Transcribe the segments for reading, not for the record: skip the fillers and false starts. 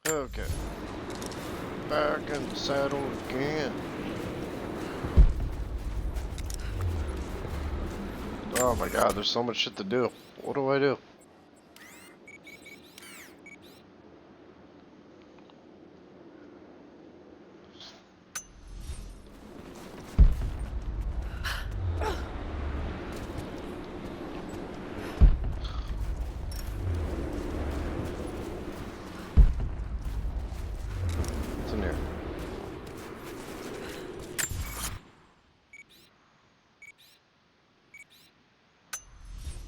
Okay. Back in the saddle again. Oh my god, there's so much shit to do. What do I do? What's in here?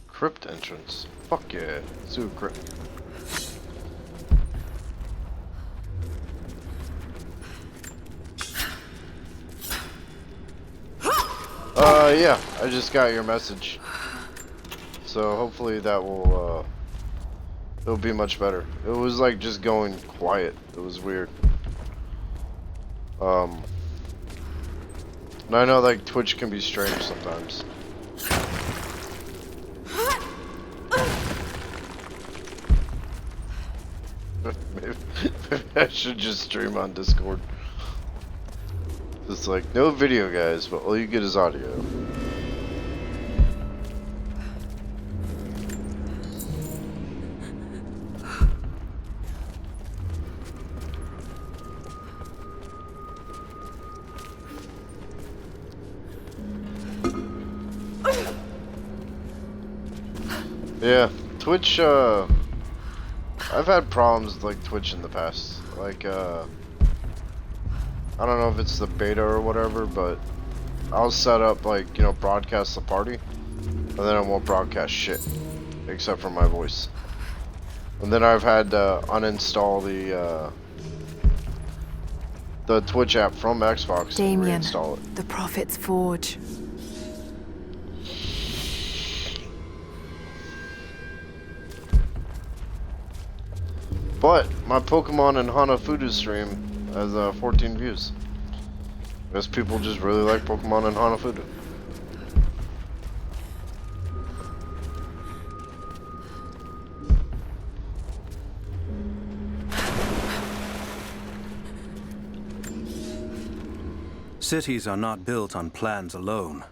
Crypt entrance. Fuck yeah. Zoo crypt. Yeah, I just got your message. So hopefully that will, it'll be much better. It was like just going quiet. It was weird. And I know like Twitch can be strange sometimes. Maybe I should just stream on Discord. It's like, no video guys, but all you get is audio. Yeah, Twitch, I've had problems with like Twitch in the past. Like, I don't know if it's the beta or whatever, but I'll set up like, you know, broadcast the party, and then I won't broadcast shit, except for my voice. And then I've had to uninstall the Twitch app from Xbox Damien, and reinstall it. the Prophet's Forge. But my Pokemon and Hanafuda stream has 14 views. Because people just really like Pokemon and Hanafuda. Cities are not built on plans alone.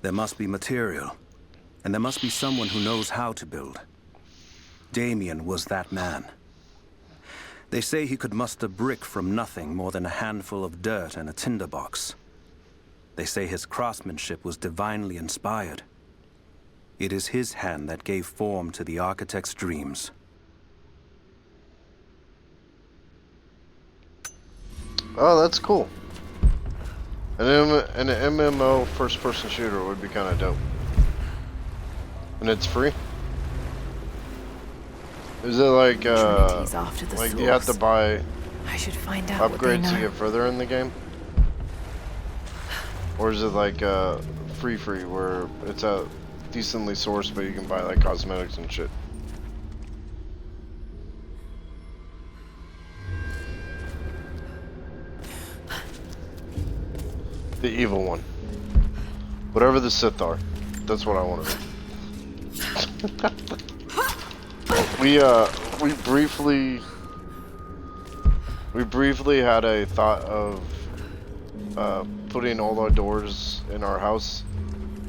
There must be material, and there must be someone who knows how to build. Damien was that man. They say he could muster brick from nothing more than a handful of dirt and a tinderbox. They say his craftsmanship was divinely inspired. It is his hand that gave form to the architect's dreams. Oh, that's cool. An MMO first-person shooter would be kind of dope. And it's free? Is it like, After the like source. you have to buy I should find out what they upgrades to know. get further in the game? Or is it like, free where it's decently sourced, but you can buy like cosmetics and shit? The evil one. Whatever the Sith are. That's what I want to do. We briefly had a thought of putting all our doors in our house,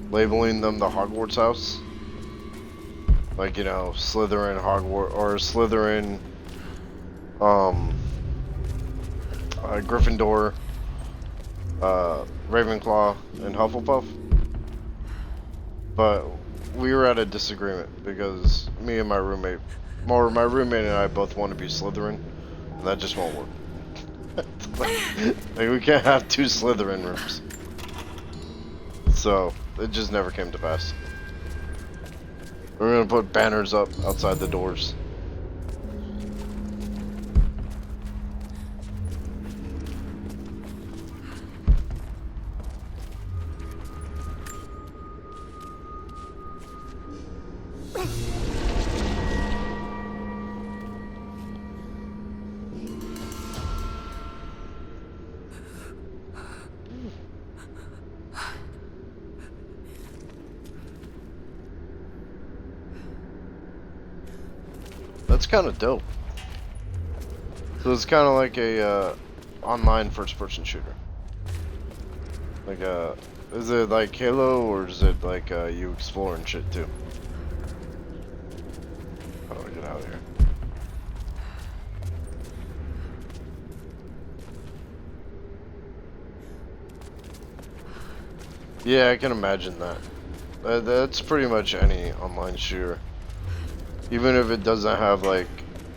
labeling them the Hogwarts house. Like, you know, Slytherin, Hogwarts, or Slytherin, Gryffindor, Ravenclaw, and Hufflepuff. But we were at a disagreement because me and my roommate and I both want to be Slytherin, and that just won't work. like we can't have two Slytherin rooms. So it just never came to pass. We're gonna put banners up outside the doors. That's kind of dope. So it's kind of like a online first-person shooter. Like is it like Halo or is it like you explore and shit too? How do I get out of here? Yeah, I can imagine that. That's pretty much any online shooter. Even if it doesn't have like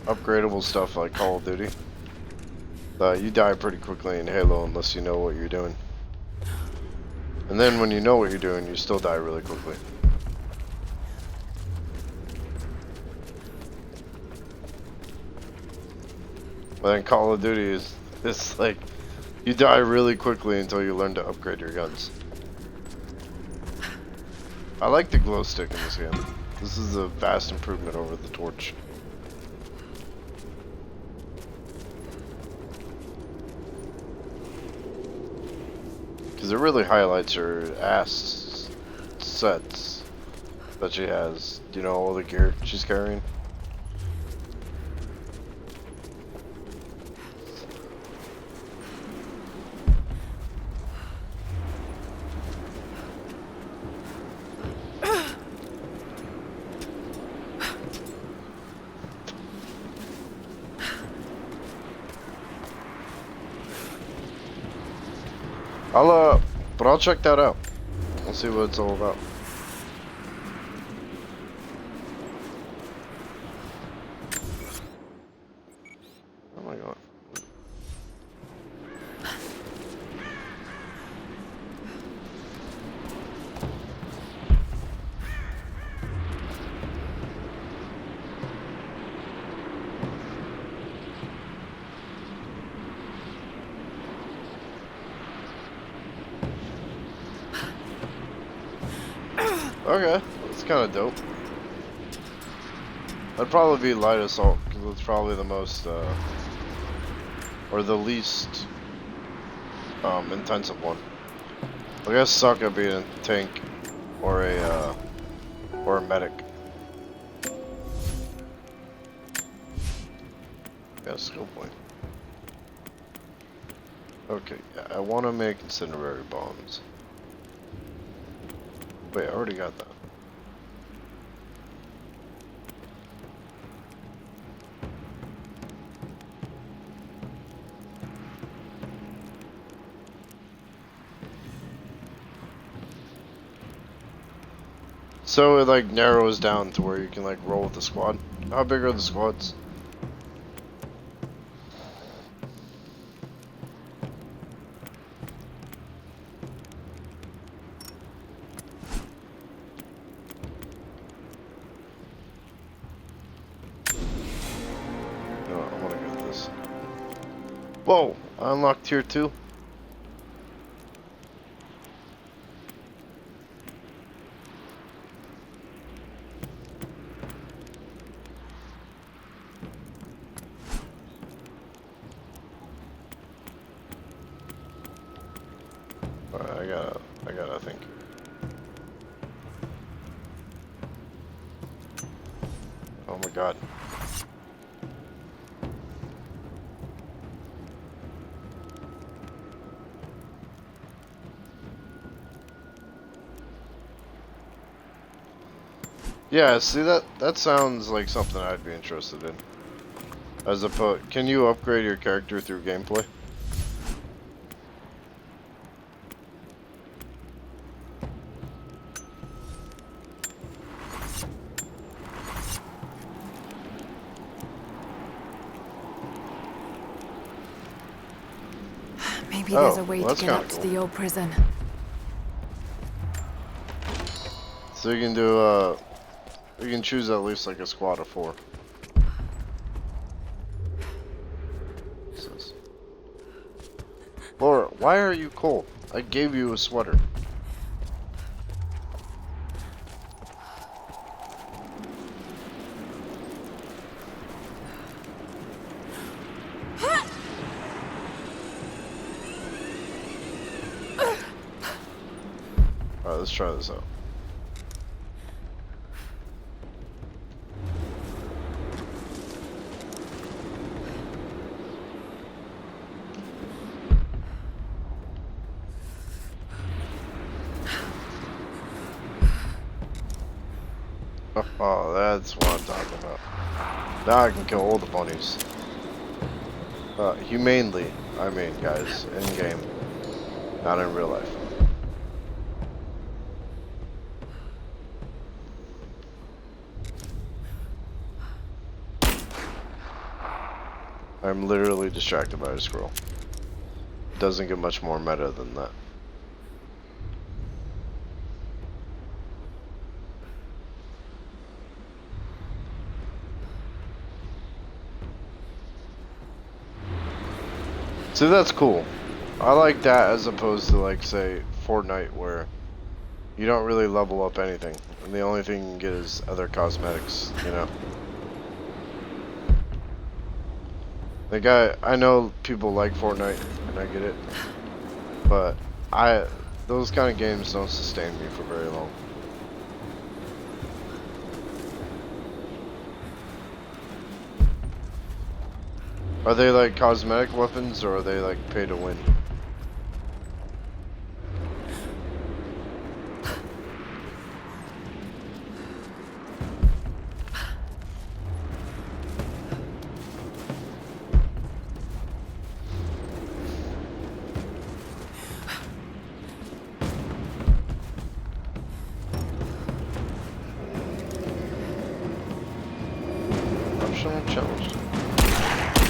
upgradable stuff like Call of Duty. You die pretty quickly in Halo unless you know what you're doing. And then when you know what you're doing, you still die really quickly. But then Call of Duty is like, you die really quickly until you learn to upgrade your guns. I like the glow stick in this game. This is a vast improvement over the torch. Because it really highlights her ass sets that she has. You know, all the gear she's carrying. I'll check that out. We'll see what it's all about. Oh my god. Okay, that's kind of dope. That'd probably be light assault, because it's probably the most, or the least, intensive one. I guess suck at being a tank, or a medic. Yeah, skill point. Okay, yeah, I want to make incendiary bombs. Wait, I already got that. So it like narrows down to where you can like roll with the squad. How big are the squads? No, I want to get this. Whoa! I unlocked tier 2. I gotta think. Oh my god. Yeah, see that sounds like something I'd be interested in. As opposed, can you upgrade your character through gameplay? Maybe there's a way well, to get up to the old prison. So you can do, you can choose at least like a squad of 4. Laura, why are you cold? I gave you a sweater. Alright, let's try this out. Oh, that's what I'm talking about. Now I can kill all the bunnies. Humanely, I mean, guys, in game, not in real life. I'm literally distracted by a squirrel. Doesn't get much more meta than that. See, that's cool. I like that as opposed to, like, say, Fortnite, where you don't really level up anything, and the only thing you can get is other cosmetics, you know? Like, I know people like Fortnite, and I get it, but those kind of games don't sustain me for very long. Are they like cosmetic weapons, or are they like pay to win? Optional challenge.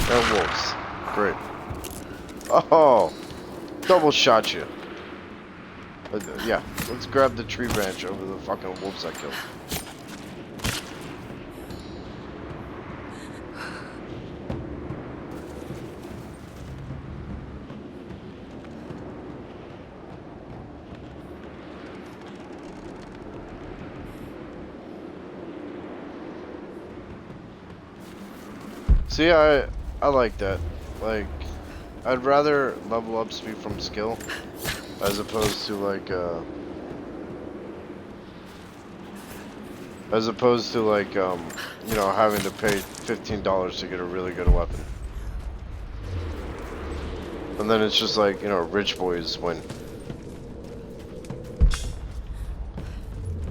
And wolves. Great. Oh! Double shot you. Yeah, let's grab the tree branch over the fucking wolves I killed. See, I like that. Like, I'd rather level ups be from skill as opposed to like you know, having to pay $15 to get a really good weapon. And then it's just like, you know, rich boys win.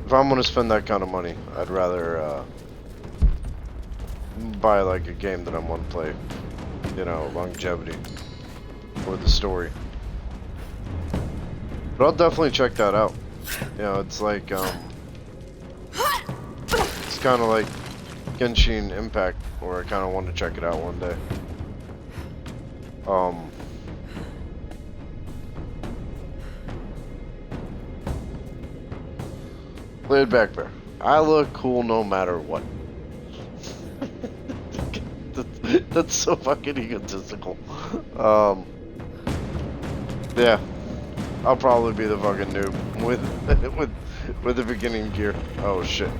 If I'm gonna spend that kind of money, I'd rather buy like a game that I want to play, you know, longevity or the story. But I'll definitely check that out. You know, it's like it's kind of like Genshin Impact, or I kind of want to check it out one day. Laid back bear. I look cool no matter what. That's so fucking egotistical. Yeah, I'll probably be the fucking noob with the beginning gear. Oh shit.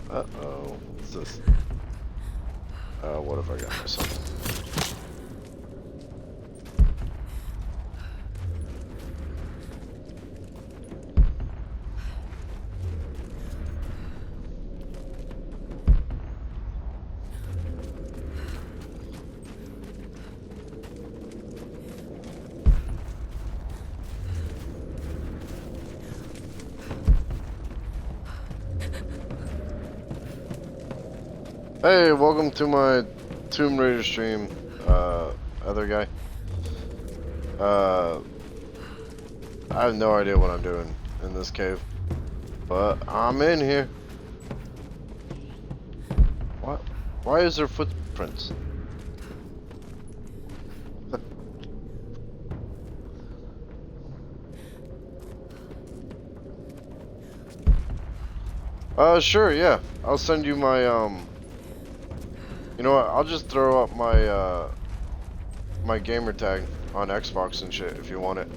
Uh-oh, what's this? What have I got myself? Hey, welcome to my Tomb Raider stream, other guy. I have no idea what I'm doing in this cave, but I'm in here. What? Why is there footprints? Sure, yeah. I'll send you my, you know what, I'll just throw up my, my gamer tag on Xbox and shit if you want it.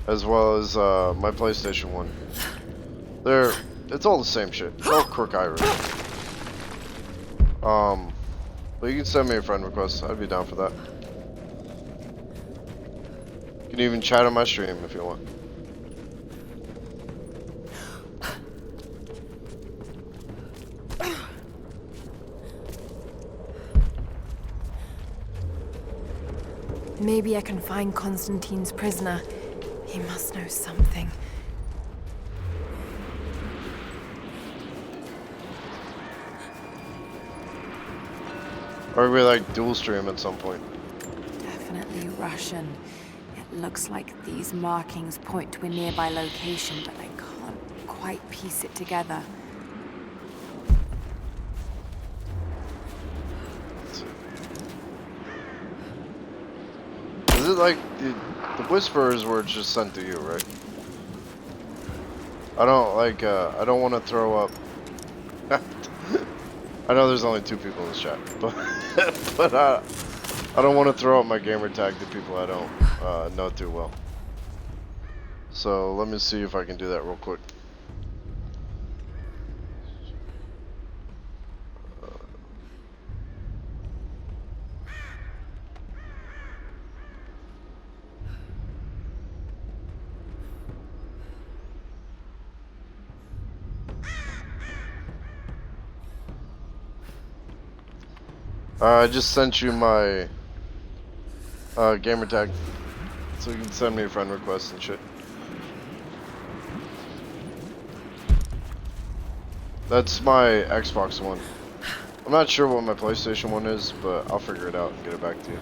As well as, my PlayStation one. It's all the same shit. It's all Crook Irish. But you can send me a friend request. I'd be down for that. You can even chat on my stream if you want. Maybe I can find Constantine's prisoner. He must know something. Or we like dual stream at some point. Definitely Russian. It looks like these markings point to a nearby location, but I can't quite piece it together. Is it like the Whisperers were just sent to you, right? I don't like, I don't want to throw up. I know there's only 2 people in this chat, but I don't want to throw up my gamer tag to people I don't know too well. So let me see if I can do that real quick. I just sent you my gamer tag, so you can send me a friend request and shit. That's my Xbox One. I'm not sure what my PlayStation One is, but I'll figure it out and get it back to you.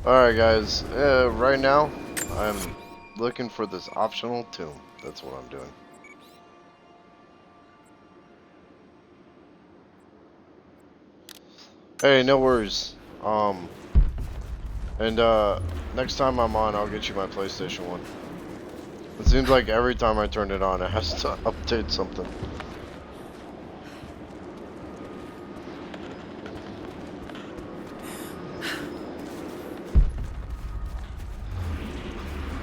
Alright guys, right now I'm looking for this optional tomb. That's what I'm doing. Hey, no worries. Next time I'm on, I'll get you my PlayStation 1. It seems like every time I turn it on, it has to update something.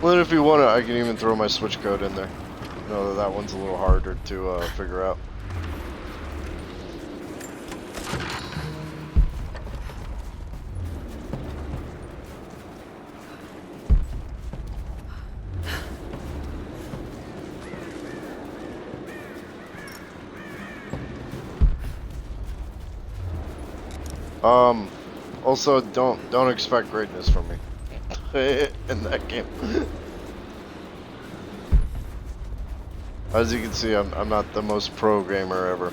Well, if you want it, I can even throw my Switch code in there. I know that one's a little harder to figure out. Also, don't expect greatness from me in that game. As you can see, I'm not the most pro gamer ever.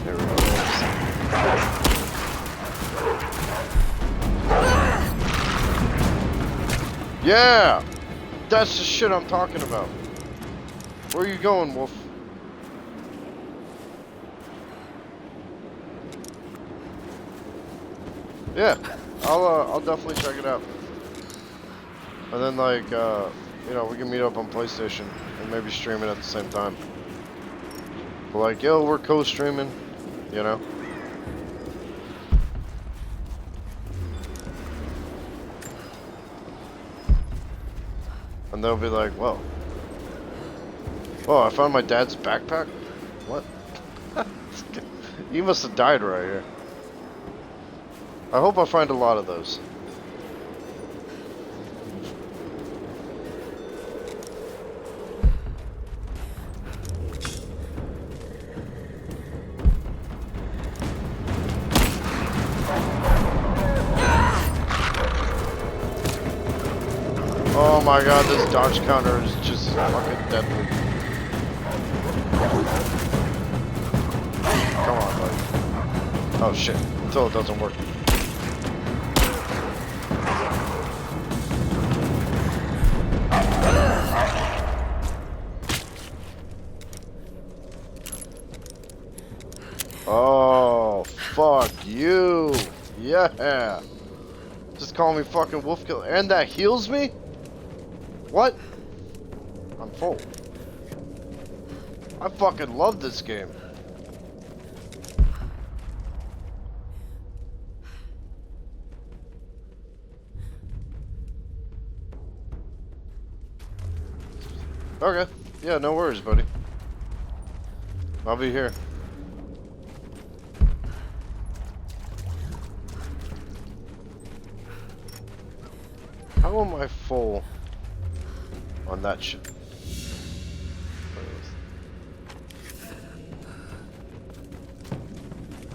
There we go. Yeah! That's the shit I'm talking about. Where are you going, Wolf? Yeah, I'll definitely check it out. And then like, you know, we can meet up on PlayStation and maybe stream it at the same time. But like, yo, we're co-streaming, you know? And they'll be like, whoa. Whoa, I found my dad's backpack? What? He must have died right here. I hope I find a lot of those. Oh my god, this dodge counter is just fucking deadly. Come on, buddy. Oh shit, until it doesn't work. Oh, fuck you. Yeah. Just call me fucking wolf killer. And that heals me? What? I'm full. I fucking love this game. Okay. Yeah, no worries, buddy. I'll be here. How am I full on that shit?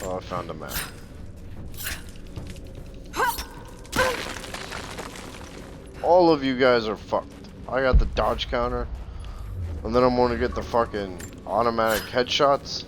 Oh, I found a map. All of you guys are fucked. I got the dodge counter, and then I'm gonna get the fucking automatic headshots.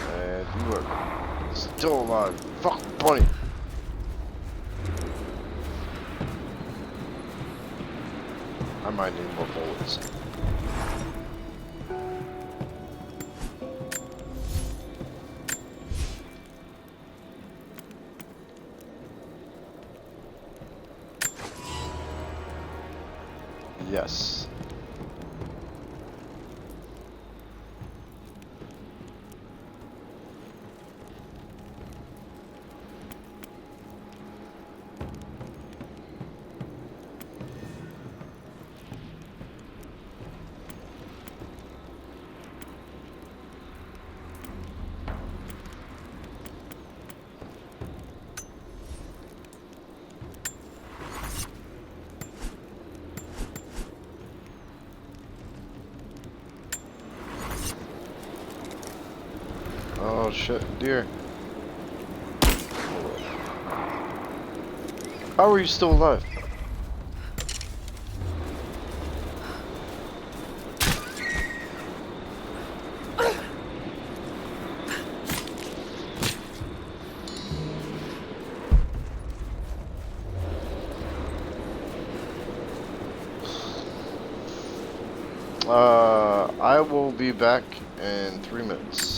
And you are still alive. Fuck, bunny. I might need more bullets. Yes. Oh shit, deer. How are you still alive? I will be back in 3 minutes.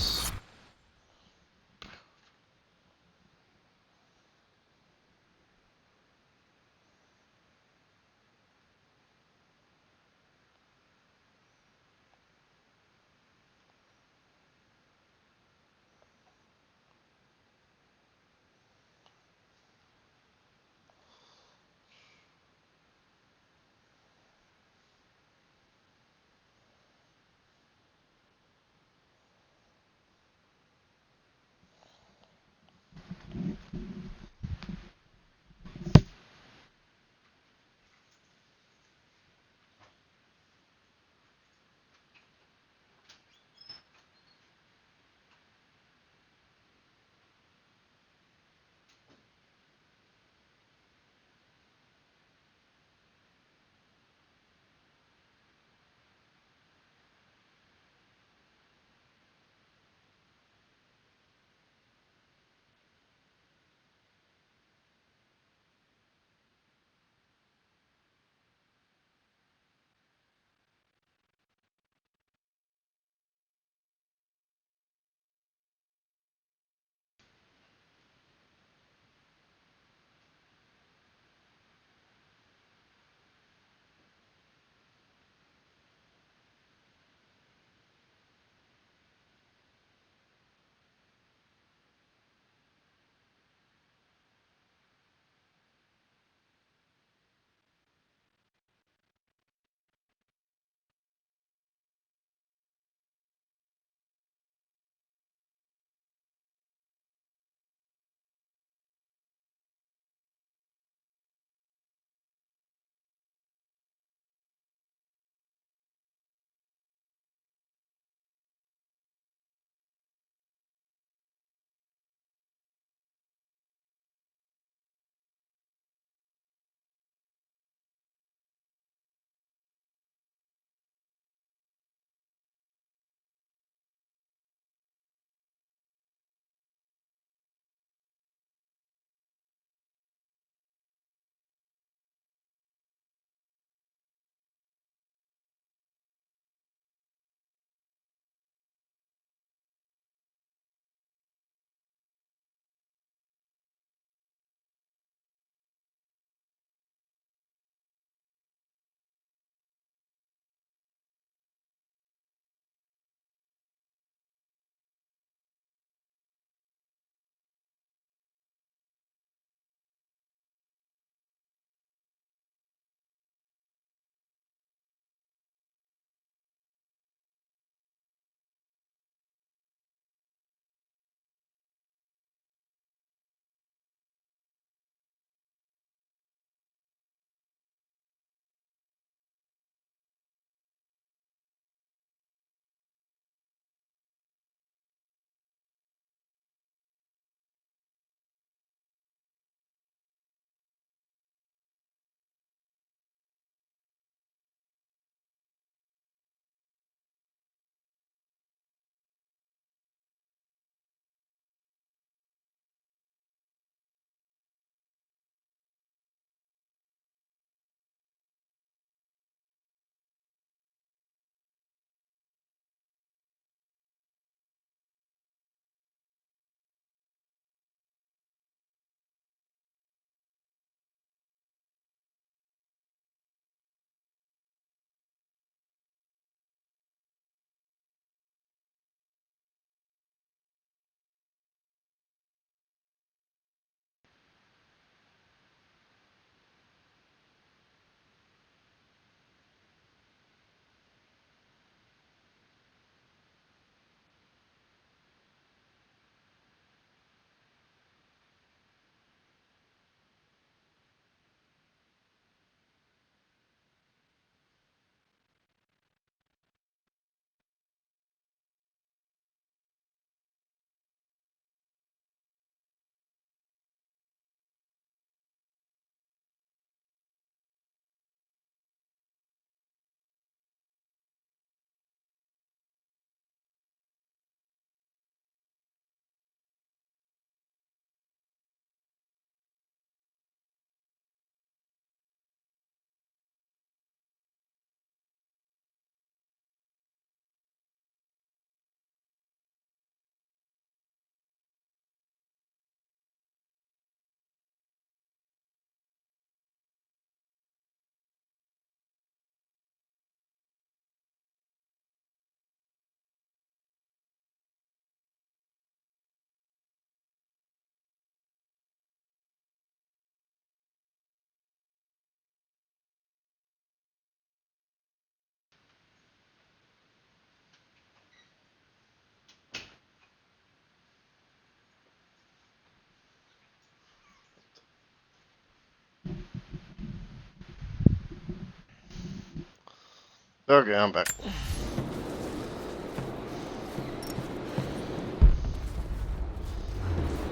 Okay, I'm back.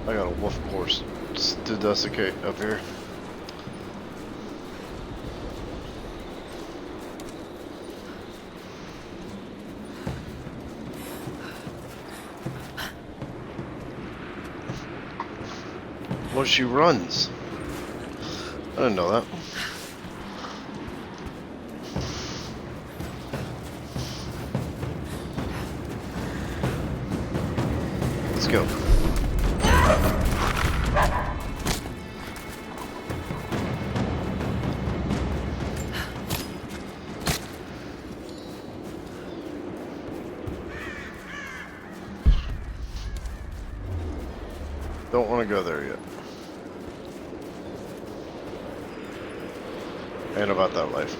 I got a wolf course to desiccate up here. Well, she runs. I didn't know that. Let's go. Don't want to go there yet. Ain't about that life.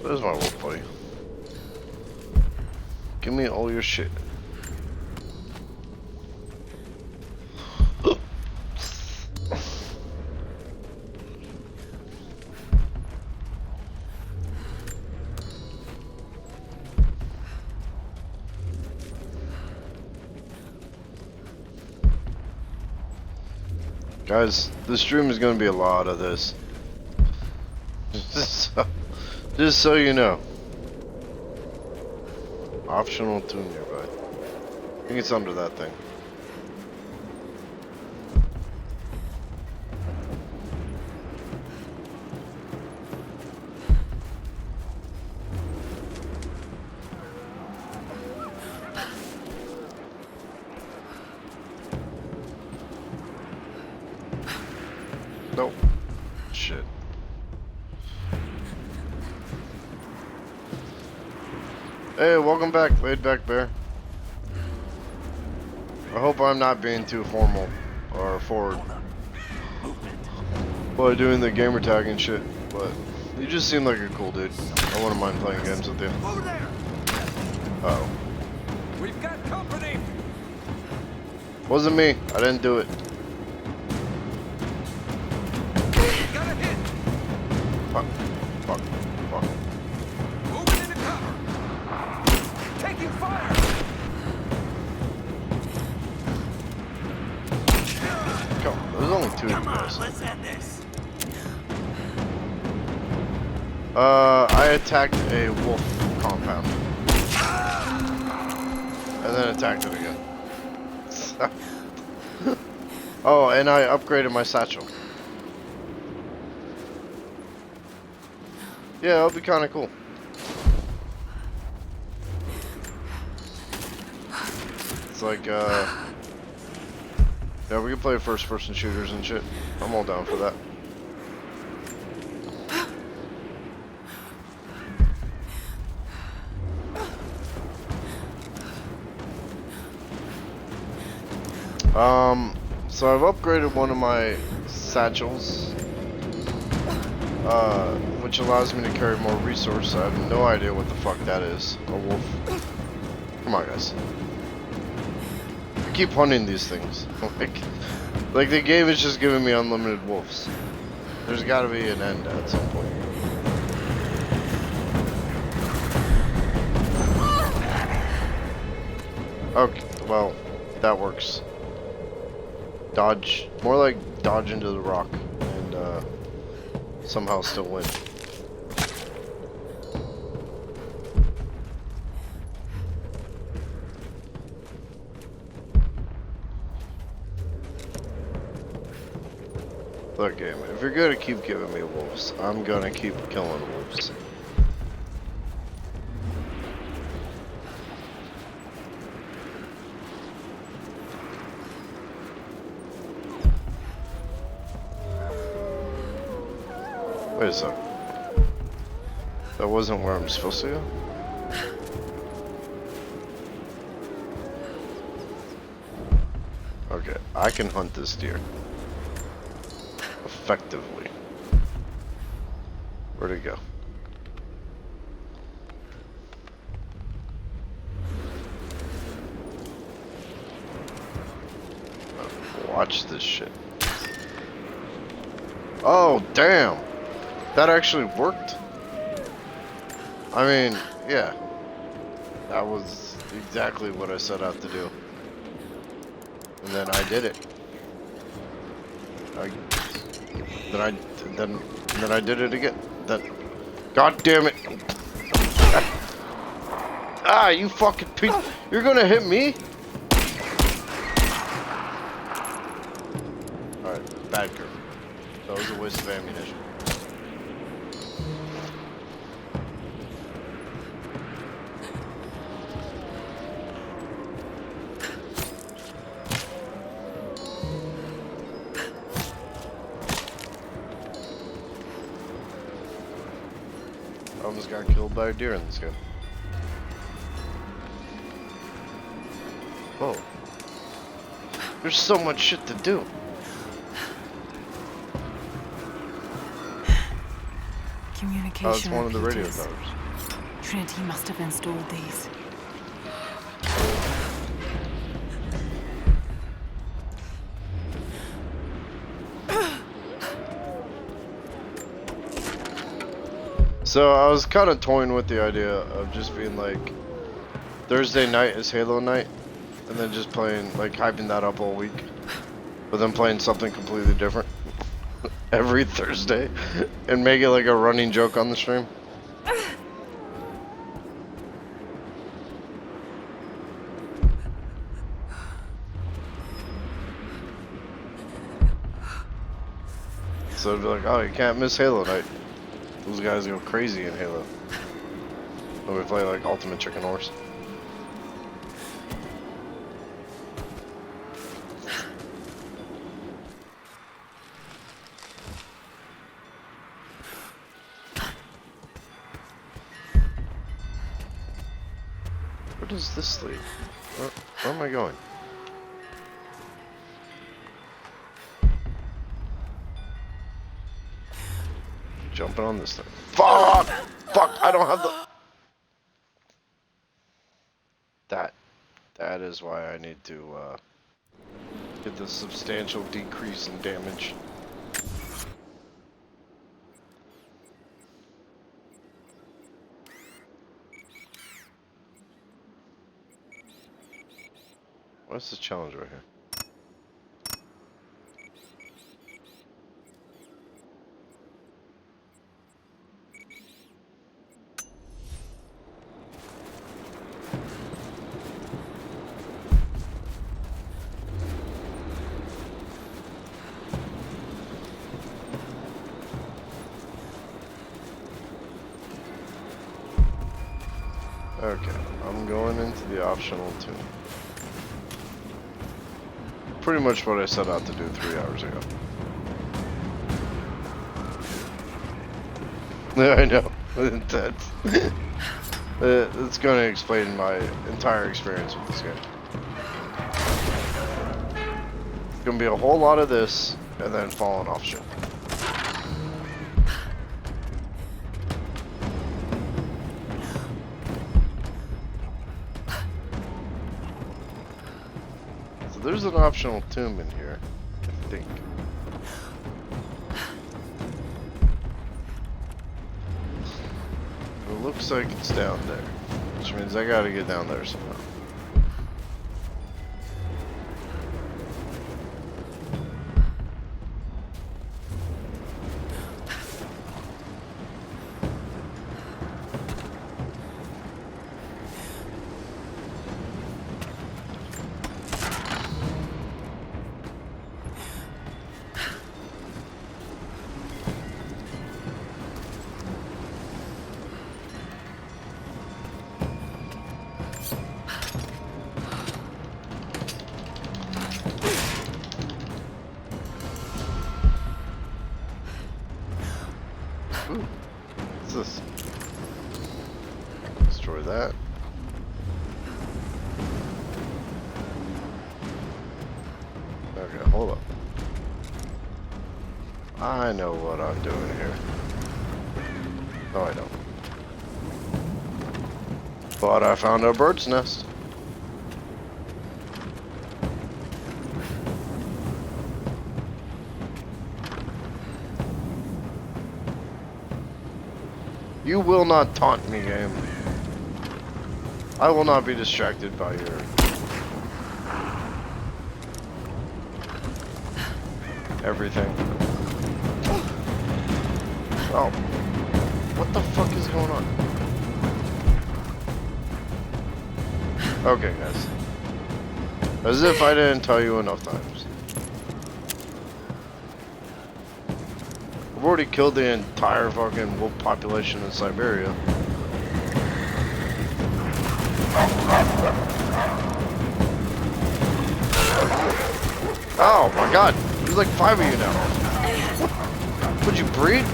There's my wolf buddy. Give me all your shit. Guys, this stream is going to be a lot of this. Just so you know. Optional tune nearby. I think it's under that thing. Nope. Shit. Hey, welcome back, Laid Back Bear. I hope I'm not being too formal or forward while doing the gamer tag and shit, but you just seem like a cool dude. I wouldn't mind playing games with you. Uh-oh. We've got company. Wasn't me. I didn't do it. Got a hit. Fuck. Fuck. Fuck. Moving into cover. Taking fire. Come on. There's only two of you guys. Let's end this. I attacked a wolf compound. And then attacked it again. Oh, and I upgraded my satchel. Yeah, that'll be kind of cool. It's like, yeah, we can play first-person shooters and shit. I'm all down for that. So I've upgraded one of my satchels, which allows me to carry more resources. I have no idea what the fuck that is. A wolf. Come on, guys. I keep hunting these things. like the game is just giving me unlimited wolves. There's gotta be an end at some point. Okay, well, that works. Dodge, more like dodge into the rock and somehow still win. Look, game, if you're gonna keep giving me wolves, I'm gonna keep killing wolves. Wait a sec. That wasn't where I'm supposed to go? Okay, I can hunt this deer. Effectively. Where'd it go? watch this shit. Oh, damn. That actually worked. I mean, yeah. That was exactly what I set out to do. And then I did it. Then I did it again. God damn it. Ah, you fucking piece. You're gonna hit me? Alright, bad girl. That was a waste of ammunition. I almost got killed by a deer in this game. Whoa. There's so much shit to do. Communication Oh, it's one of the radio repeaters. towers. Trinity must have installed these. So I was kind of toying with the idea of just being like, Thursday night is Halo night, and then just playing, like, hyping that up all week, but then playing something completely different every Thursday, and make it like a running joke on the stream. So it'd be like, oh, you can't miss Halo night. Those guys go crazy in Halo. When we play like Ultimate Chicken Horse. Where does this lead? Where am I going? Jumping on this thing. Fuck! Fuck! I don't have the... That is why I need to, get the substantial decrease in damage. What's the challenge right here? Okay, I'm going into the optional tune. Pretty much what I set out to do 3 hours ago. Yeah, I know. It's going to explain my entire experience with this game. It's going to be a whole lot of this, and then falling off shit. There's an optional tomb in here, I think. It looks like it's down there, which means I gotta get down there somehow. Ooh, what's this? Destroy that. Okay, hold up. I know what I'm doing here. No, I don't. But I found a bird's nest. You will not taunt me, game. I will not be distracted by your... everything. Oh. What the fuck is going on? Okay, guys. As if I didn't tell you enough times. I've already killed the entire fucking wolf population in Siberia. Oh my god, there's like 5 of you now. Would you breed?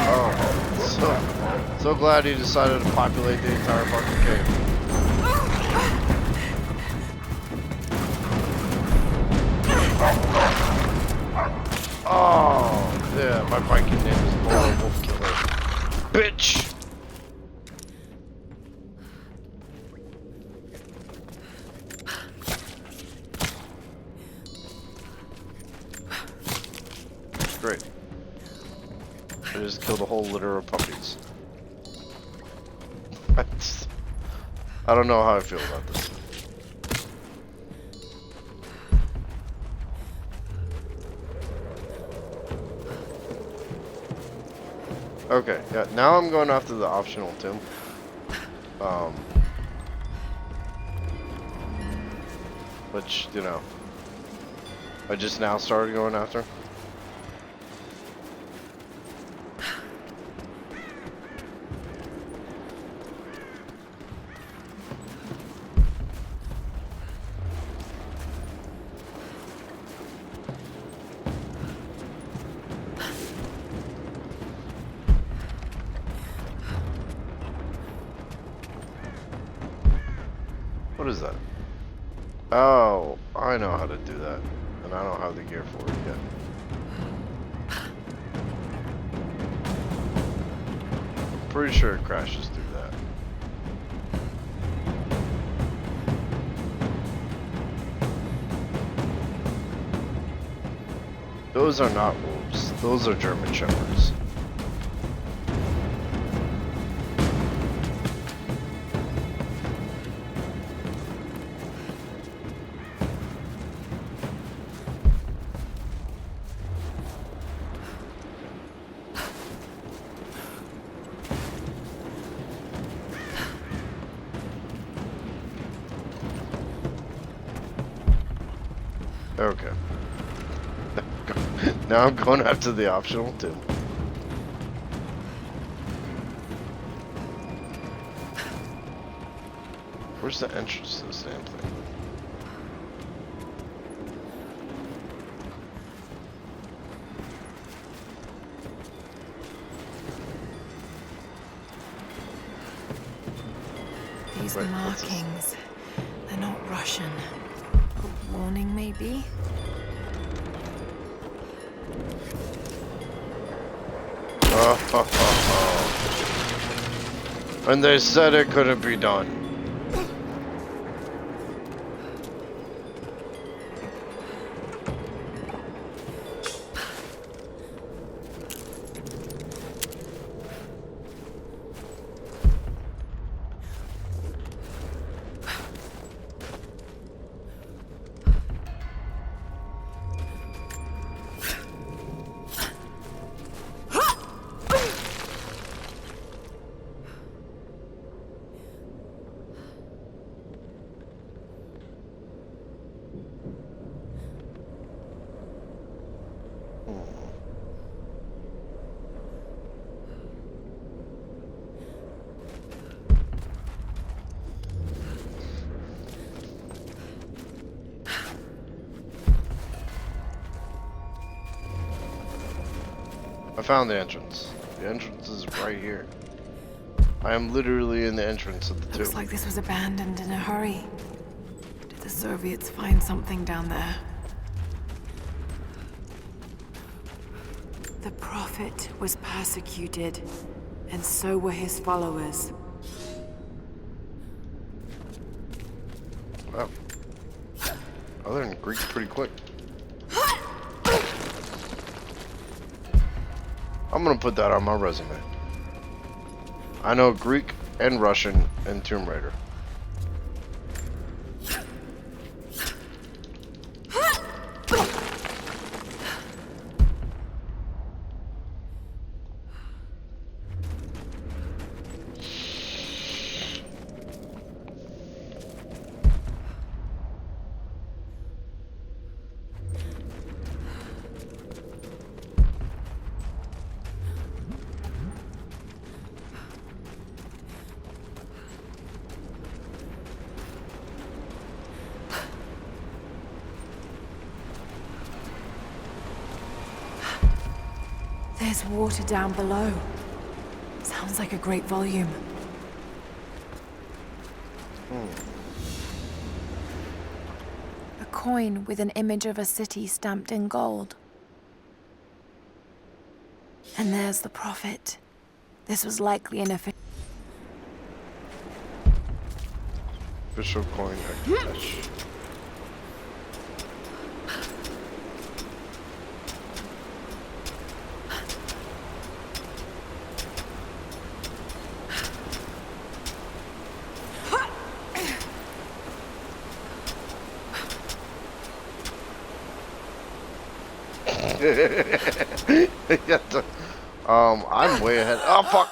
Oh, so glad he decided to populate the entire fucking cave. Oh, yeah, my Viking name is Lord Wolf Killer. Bitch! Great. I just killed a whole litter of puppies. I don't know how I feel about this. Okay, yeah, now I'm going after the optional tomb. Which, you know, I just now started going after. What is that? Oh, I know how to do that. And I don't have the gear for it yet. Pretty sure it crashes through that. Those are not wolves. Those are German shepherds. Okay. Now I'm going after the optional too. Where's the entrance to this damn thing? These Wait, what's this? markings, they're not Russian. A warning, maybe? And they said it couldn't be done. I found the entrance. The entrance is right here. I am literally in the entrance of the tomb. Looks like this was abandoned in a hurry. Did the Soviets find something down there? The Prophet was persecuted, and so were his followers. Wow. I learned Greek pretty quick. I'm gonna put that on my resume. I know Greek and Russian and Tomb Raider. There's water down below. Sounds like a great volume. A coin with an image of a city stamped in gold. And there's the prophet. This was likely an Official coin Ektash. I'm way ahead. Oh fuck!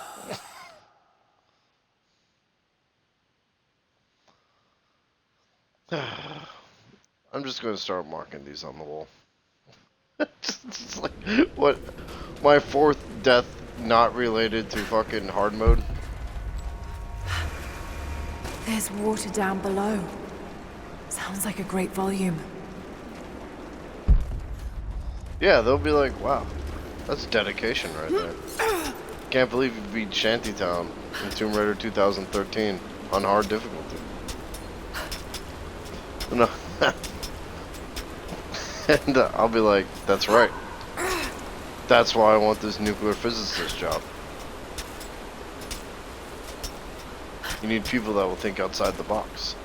I'm just gonna start marking these on the wall. It's like, what? My fourth death not related to fucking hard mode? There's water down below. Sounds like a great volume. Yeah, they'll be like, wow, that's dedication right there. Can't believe you beat Shantytown in Tomb Raider 2013 on hard difficulty. No. And I'll be like, that's right. That's why I want this nuclear physicist job. You need people that will think outside the box.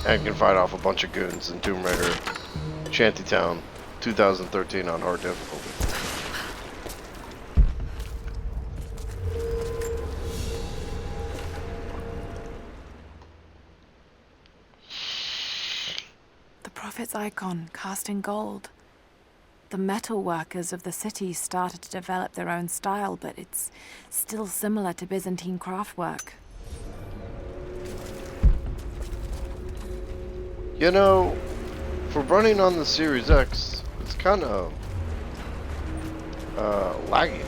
And can fight off a bunch of goons in Tomb Raider Shantytown 2013 on hard difficulty. The prophet's icon, cast in gold. The metal workers of the city started to develop their own style, but it's still similar to Byzantine craftwork. You know, for running on the Series X, it's kind of laggy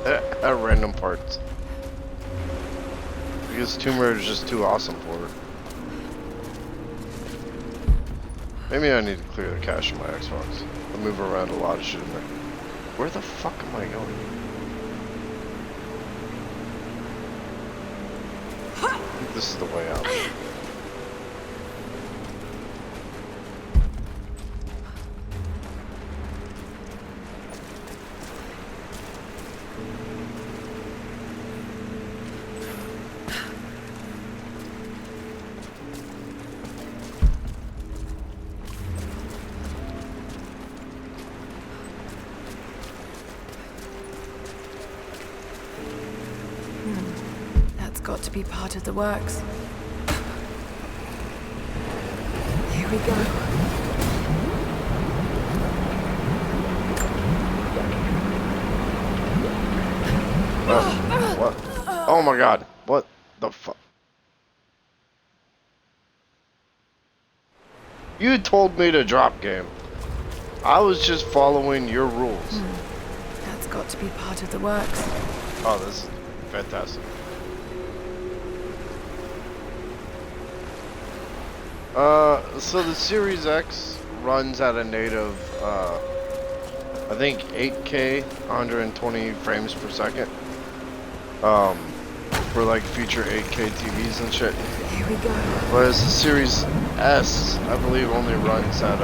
at random parts. Because Tomb Raider is just too awesome for it. Maybe I need to clear the cache on my Xbox. I move around a lot of shit in there. Where the fuck am I going? I think this is the way out. That's got to be part of the works. Here we go. What? Oh my god. What the fuck? You told me to drop game. I was just following your rules. That's got to be part of the works. Oh, this is fantastic. So the Series X runs at a native, I think 8K, 120 frames per second. For like future 8K TVs and shit. Here we go. Whereas the Series S, I believe, only runs at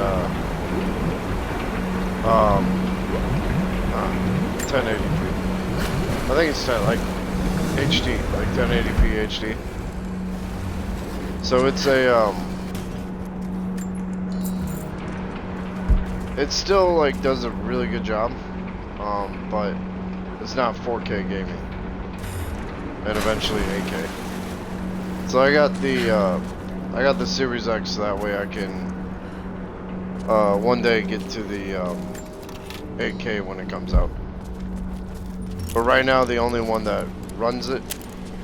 1080p. I think it's like HD, like 1080p HD. So it's a it still like does a really good job, but it's not 4K gaming, and eventually 8K. So I got the Series X, so that way I can one day get to the 8K when it comes out. But right now, the only one that runs it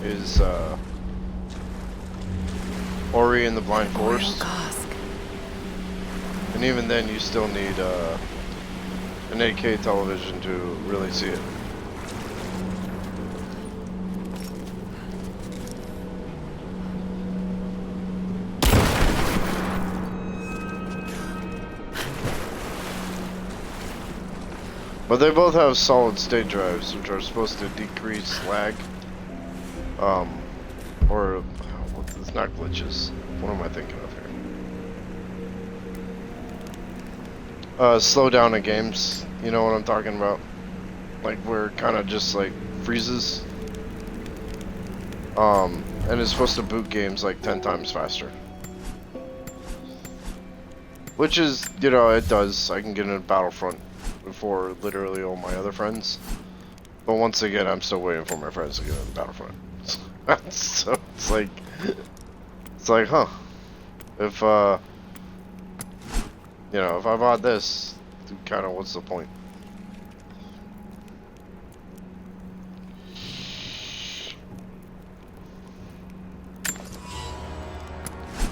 is Ori and the Blind Forest. Cask. And even then, you still need an 8K television to really see it. But they both have solid state drives, which are supposed to decrease lag. Or it's not glitches. What am I thinking of here? Slow down in games. You know what I'm talking about? Like where it kind of just like freezes. And it's supposed to boot games like 10 times faster. Which is, you know, it does. I can get into Battlefront before literally all my other friends. But once again, I'm still waiting for my friends to get into Battlefront. So it's like, huh? If you know, if I bought this, kind of what's the point?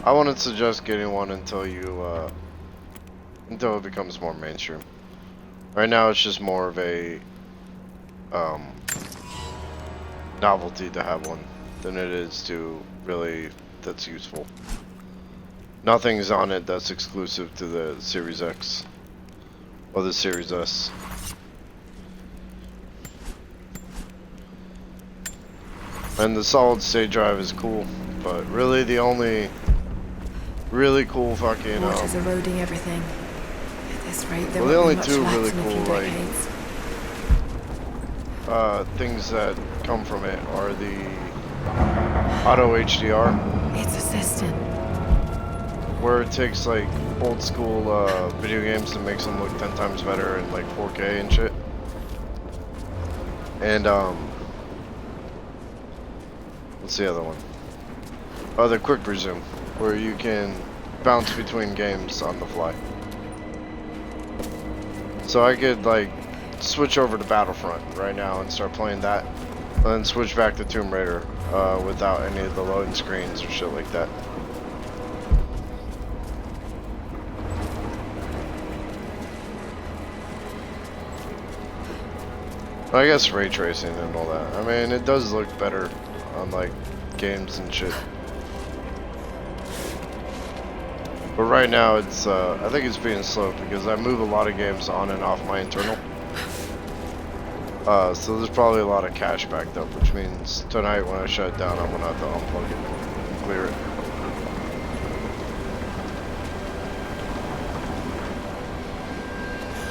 I wouldn't suggest getting one until until it becomes more mainstream. Right now, it's just more of a novelty to have one than it is to really that's useful. Nothing's on it that's exclusive to the Series X or the Series S. And the solid state drive is cool, but really the only really cool fucking Water's eroding everything. At this rate, there well, the won't only be much two left really in a few cool like decades. things that come from it are the auto HDR, Its assistant. where it takes like old school video games and makes them look 10 times better in like 4K and shit. And what's the other one? Oh, the quick resume, where you can bounce between games on the fly. So I could like switch over to Battlefront right now and start playing that, and then switch back to Tomb Raider without any of the loading screens or shit like that. I guess ray tracing and all that. I mean, it does look better on like games and shit. But right now, it's I think it's being slow because I move a lot of games on and off my internal. So there's probably a lot of cache backed up, which means tonight when I shut it down, I'm gonna have to unplug it and clear it.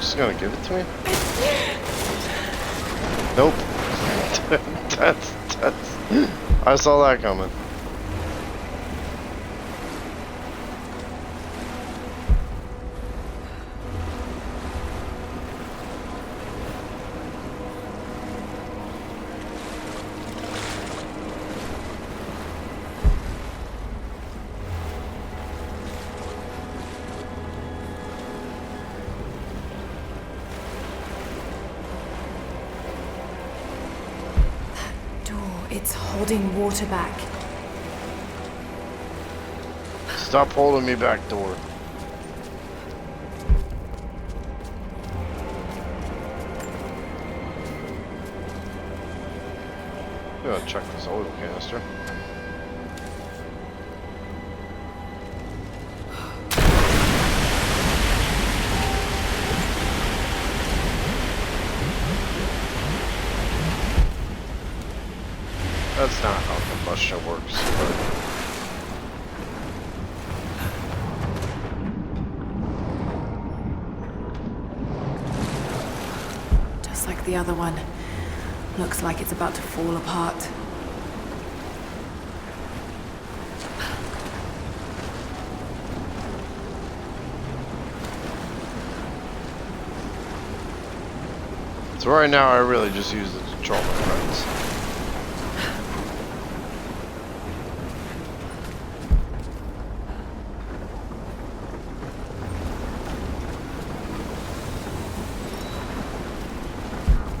Just gonna give it to me? Nope. that's I saw that coming. It's holding water back. Stop holding me back, door. I'm gonna check this oil canister. That's not how combustion works, but... Just like the other one. Looks like it's about to fall apart. So right now, I really just use it to troll my friends.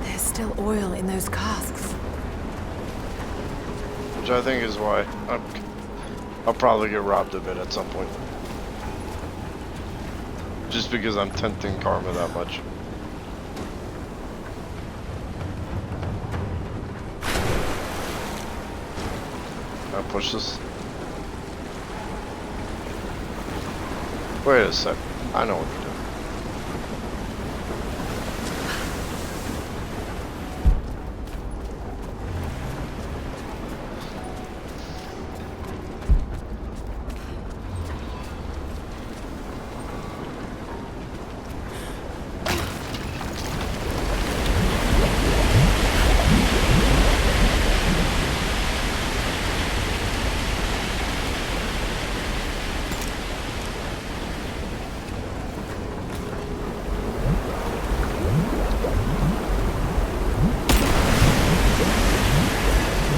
There's still oil in those casks. Which I think is why I'll probably get robbed a bit at some point. Just because I'm tempting karma that much. I'll push this. Wait a sec. I know what to do.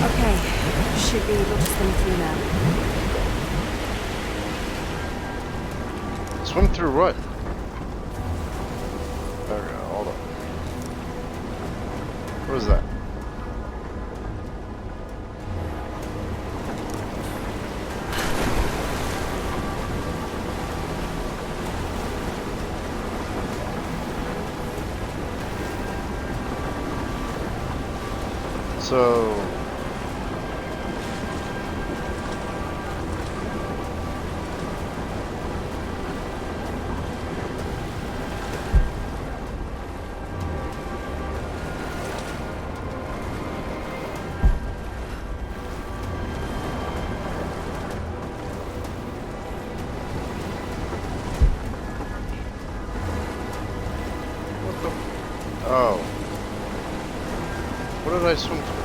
Okay, should be able to swim through now. Swim through what? Okay, hold on. What is that? So... Oh. What did I swim through?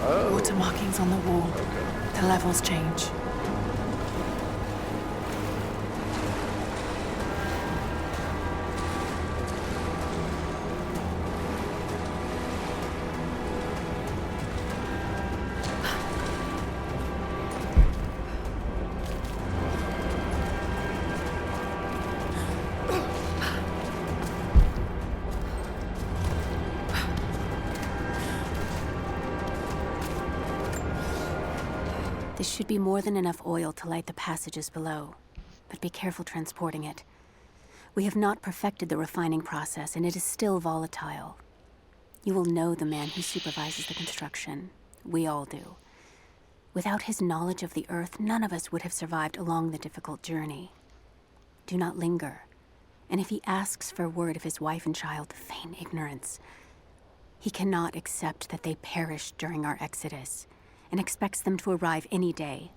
Oh. Water markings on the wall. Okay. The levels change. This should be more than enough oil to light the passages below, but be careful transporting it. We have not perfected the refining process, and it is still volatile. You will know the man who supervises the construction. We all do. Without his knowledge of the Earth, none of us would have survived along the difficult journey. Do not linger, and if he asks for word of his wife and child, feign ignorance. He cannot accept that they perished during our exodus, and expects them to arrive any day.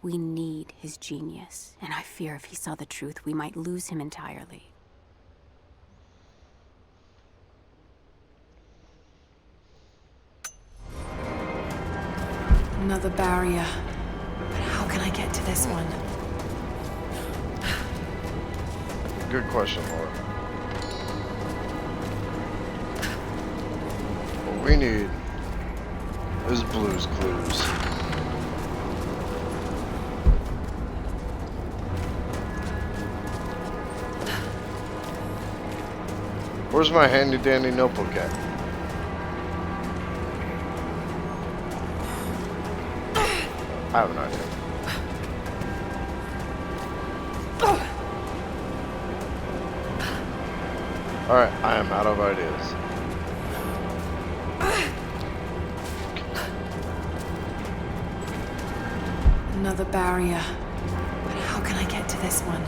We need his genius, and I fear if he saw the truth, we might lose him entirely. Another barrier. But how can I get to this one? Good question, Laura. What we need is Blue's Clues. Where's my handy dandy notebook at? I have an idea. Alright, I am out of ideas. Another barrier. But how can I get to this one?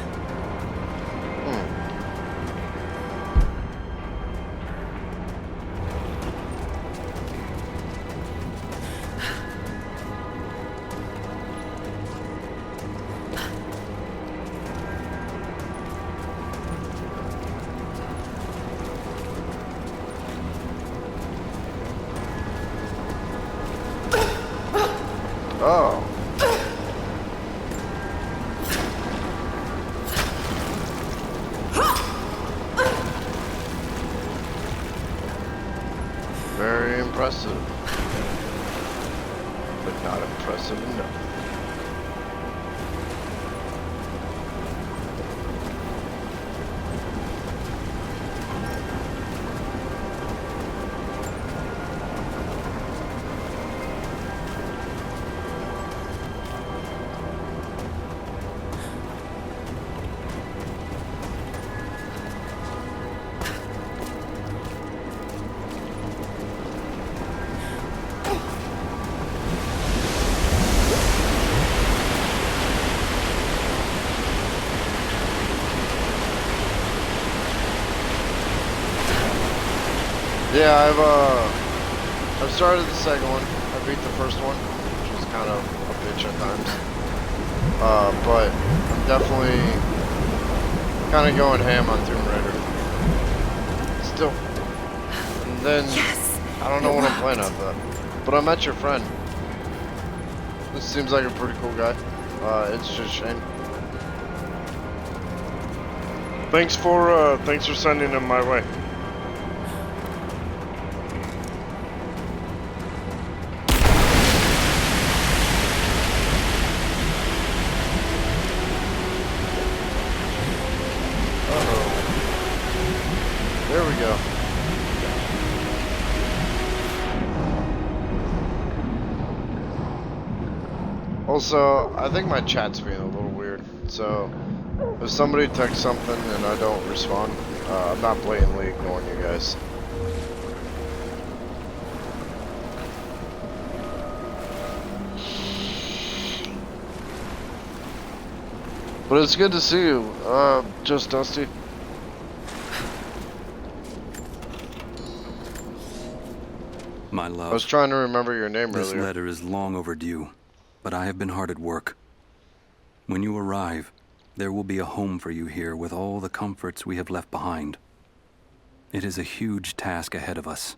Oh. impressive. But not impressive enough. Yeah, I've started the second one. I beat the first one, which was kind of a bitch at times. But I'm definitely kind of going ham on Tomb Raider. Still. And then Yes, I don't know it what I'm playing worked. after that. But I met your friend. This seems like a pretty cool guy. It's just Shane. Thanks for sending him my way. There we go. Also, I think my chat's being a little weird. So, if somebody texts something and I don't respond, I'm not blatantly ignoring you guys. But it's good to see you, just Dusty. My I was love, trying to remember your name this earlier. letter is long overdue, but I have been hard at work. When you arrive, there will be a home for you here with all the comforts we have left behind. It is a huge task ahead of us,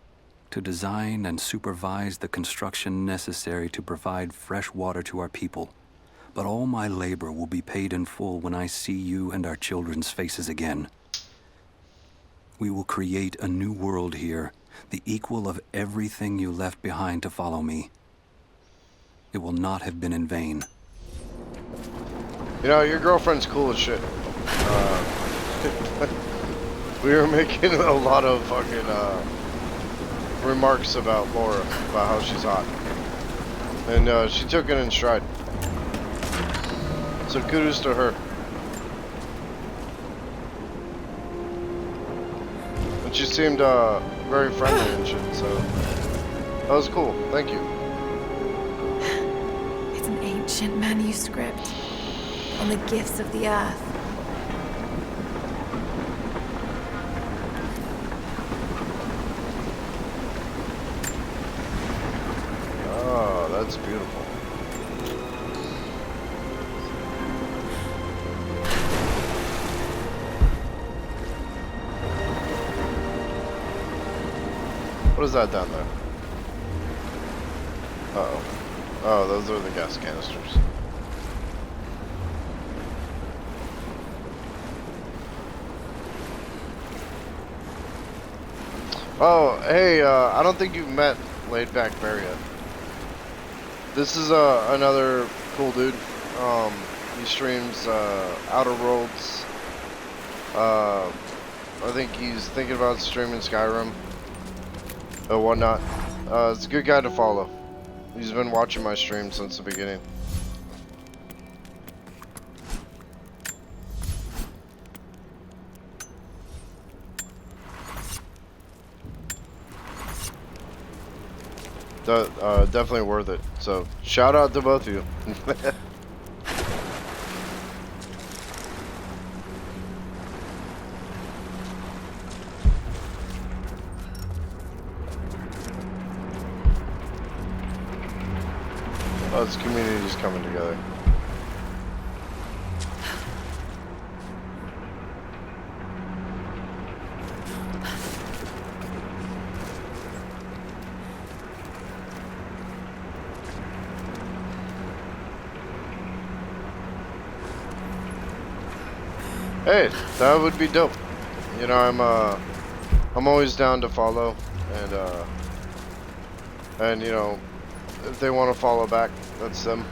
to design and supervise the construction necessary to provide fresh water to our people. But all my labor will be paid in full when I see you and our children's faces again. We will create a new world here, the equal of everything you left behind to follow me. It will not have been in vain. You know, your girlfriend's cool as shit. We were making a lot of fucking remarks about Laura, about how she's hot. And she took it in stride. So kudos to her. And she seemed very friendly and shit, so that was cool. Thank you. It's an ancient manuscript on the gifts of the earth. Oh, that's beautiful. What is that down there? Uh-oh. Oh, those are the gas canisters. Oh, hey, I don't think you've met Laid Back Bear yet. This is another cool dude. He streams Outer Worlds. I think he's thinking about streaming Skyrim or whatnot. It's a good guy to follow. He's been watching my stream since the beginning. Definitely worth it. So, shout out to both of you. Oh, this community is coming together. Hey, that would be dope. You know, I'm always down to follow and And you know, if they want to follow back, that's them,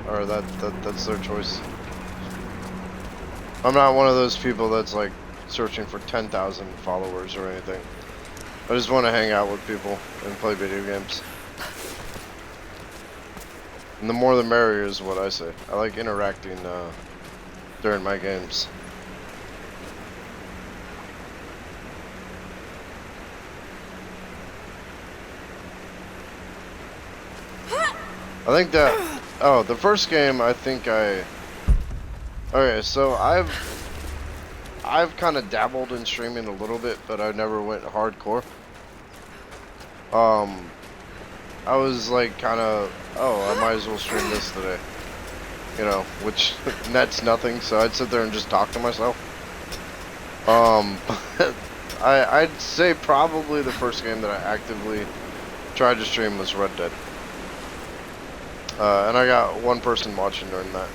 or that's their choice. I'm not one of those people that's like searching for 10,000 followers or anything. I just want to hang out with people and play video games. And the more the merrier is what I say. I like interacting during my games. I think that, oh, the first game, I think okay, so I've kind of dabbled in streaming a little bit, but I never went hardcore. I was like kind of, oh, I might as well stream this today, you know, which nets nothing, so I'd sit there and just talk to myself. I'd say probably the first game that I actively tried to stream was Red Dead. And I got one person watching during that.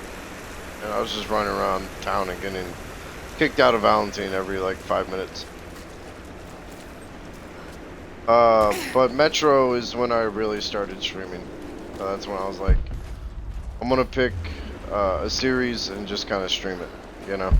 And I was just running around town and getting kicked out of Valentine every like 5 minutes. But Metro is when I really started streaming. That's when I was like, I'm gonna pick a series and just kind of stream it, you know?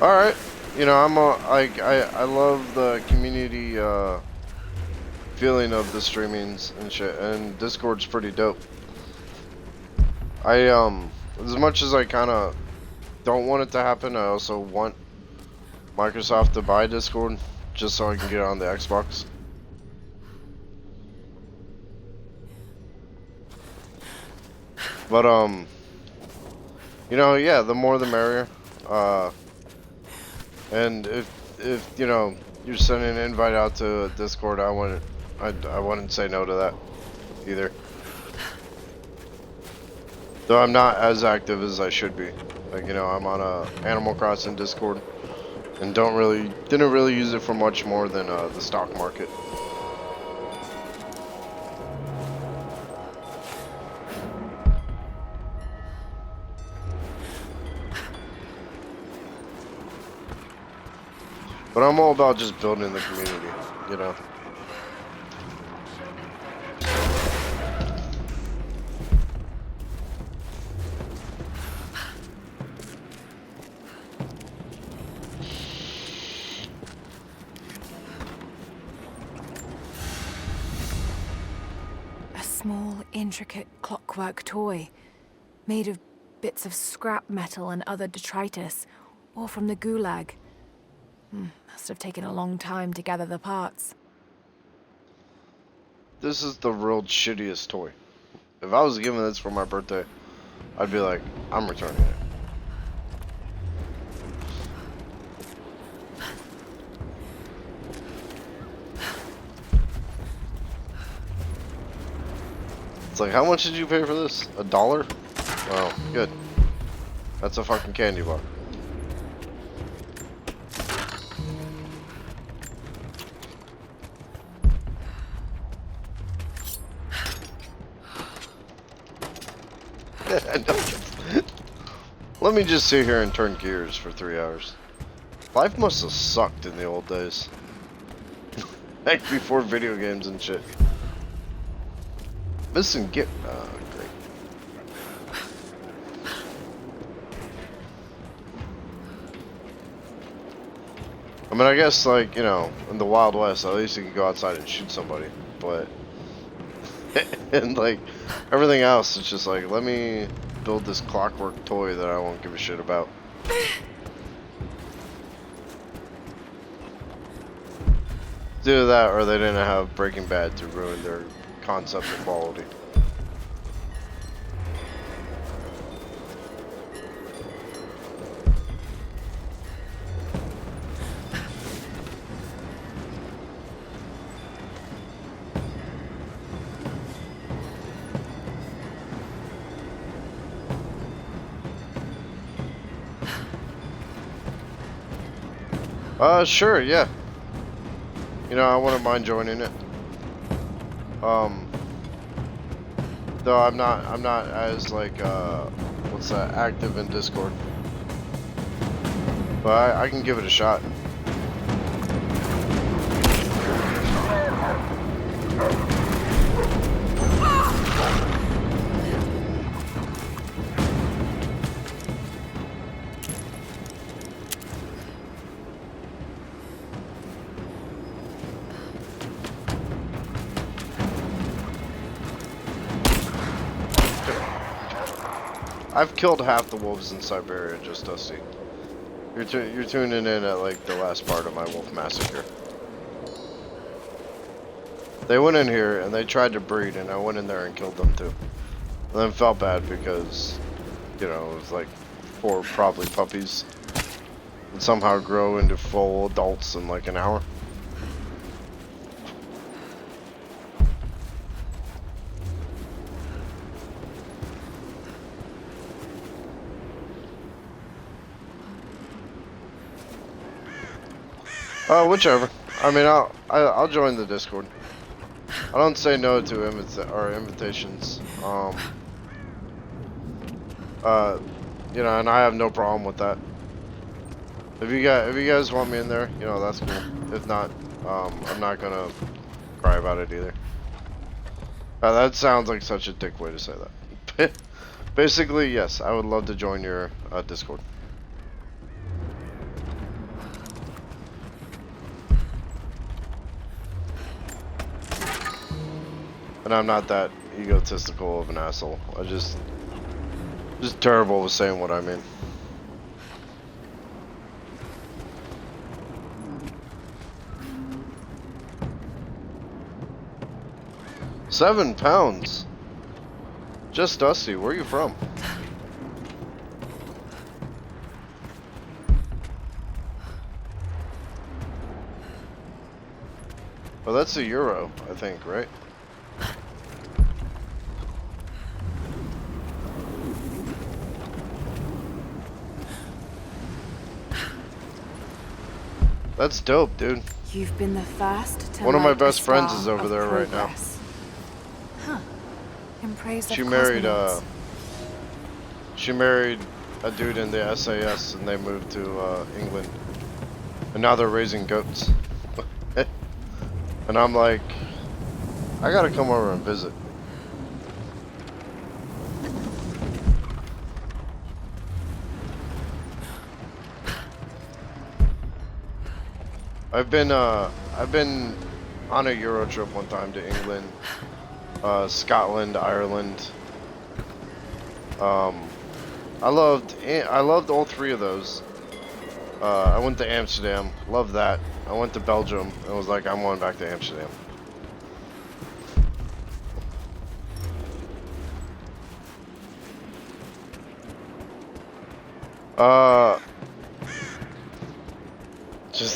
Alright, you know, I love the community feeling of the streamings and shit, and Discord's pretty dope. As much as I kind of don't want it to happen, I also want Microsoft to buy Discord just so I can get it on the Xbox. But you know, yeah, the more the merrier. And if you know you're sending an invite out to Discord, I wouldn't say no to that either. Though I'm not as active as I should be. Like, you know, I'm on Animal Crossing Discord and didn't really use it for much more than the stock market. But I'm all about just building the community, you know. A small, intricate clockwork toy, made of bits of scrap metal and other detritus, or from the Gulag. Must have taken a long time to gather the parts. This is the real shittiest toy. If I was given this for my birthday, I'd be like, I'm returning it. It's like, how much did you pay for this? $1? Well, good. That's a fucking candy bar. Let me just sit here and turn gears for 3 hours. Life must have sucked in the old days. Like before video games and shit. Listen, great. I mean, I guess, like, you know, in the Wild West, at least you could go outside and shoot somebody, but... and, like, everything else, it's just like, let me build this clockwork toy that I won't give a shit about. Do that, or they didn't have Breaking Bad to ruin their concept of quality. Sure, yeah. You know, I wouldn't mind joining it. Though I'm not as like what's that, active in Discord. But I can give it a shot. I've killed half the wolves in Siberia, just Dusty. You're tuning in at like the last part of my wolf massacre. They went in here and they tried to breed, and I went in there and killed them too. And then felt bad because, you know, it was like 4 probably puppies and somehow grow into full adults in like an hour. Whichever. I mean, I'll join the Discord. I don't say no to invitations. You know, and I have no problem with that. If you guys want me in there, you know, that's cool. If not, I'm not gonna cry about it either. That sounds like such a dick way to say that. Basically, yes, I would love to join your Discord. And I'm not that egotistical of an asshole. I just terrible with saying what I mean. £7. Just Dusty, where are you from? Well, that's a euro, I think, right? That's dope, dude. You've been the first to One of my light the best friends star is over of there right now. progress. Huh. In praise of She married cosmonauts. she married a dude in the SAS, and they moved to England, and now they're raising goats. And I'm like, I gotta come over and visit. I've been on a Euro trip one time to England, Scotland, Ireland. I loved all 3 of those. I went to Amsterdam, loved that. I went to Belgium and was like, I'm going back to Amsterdam.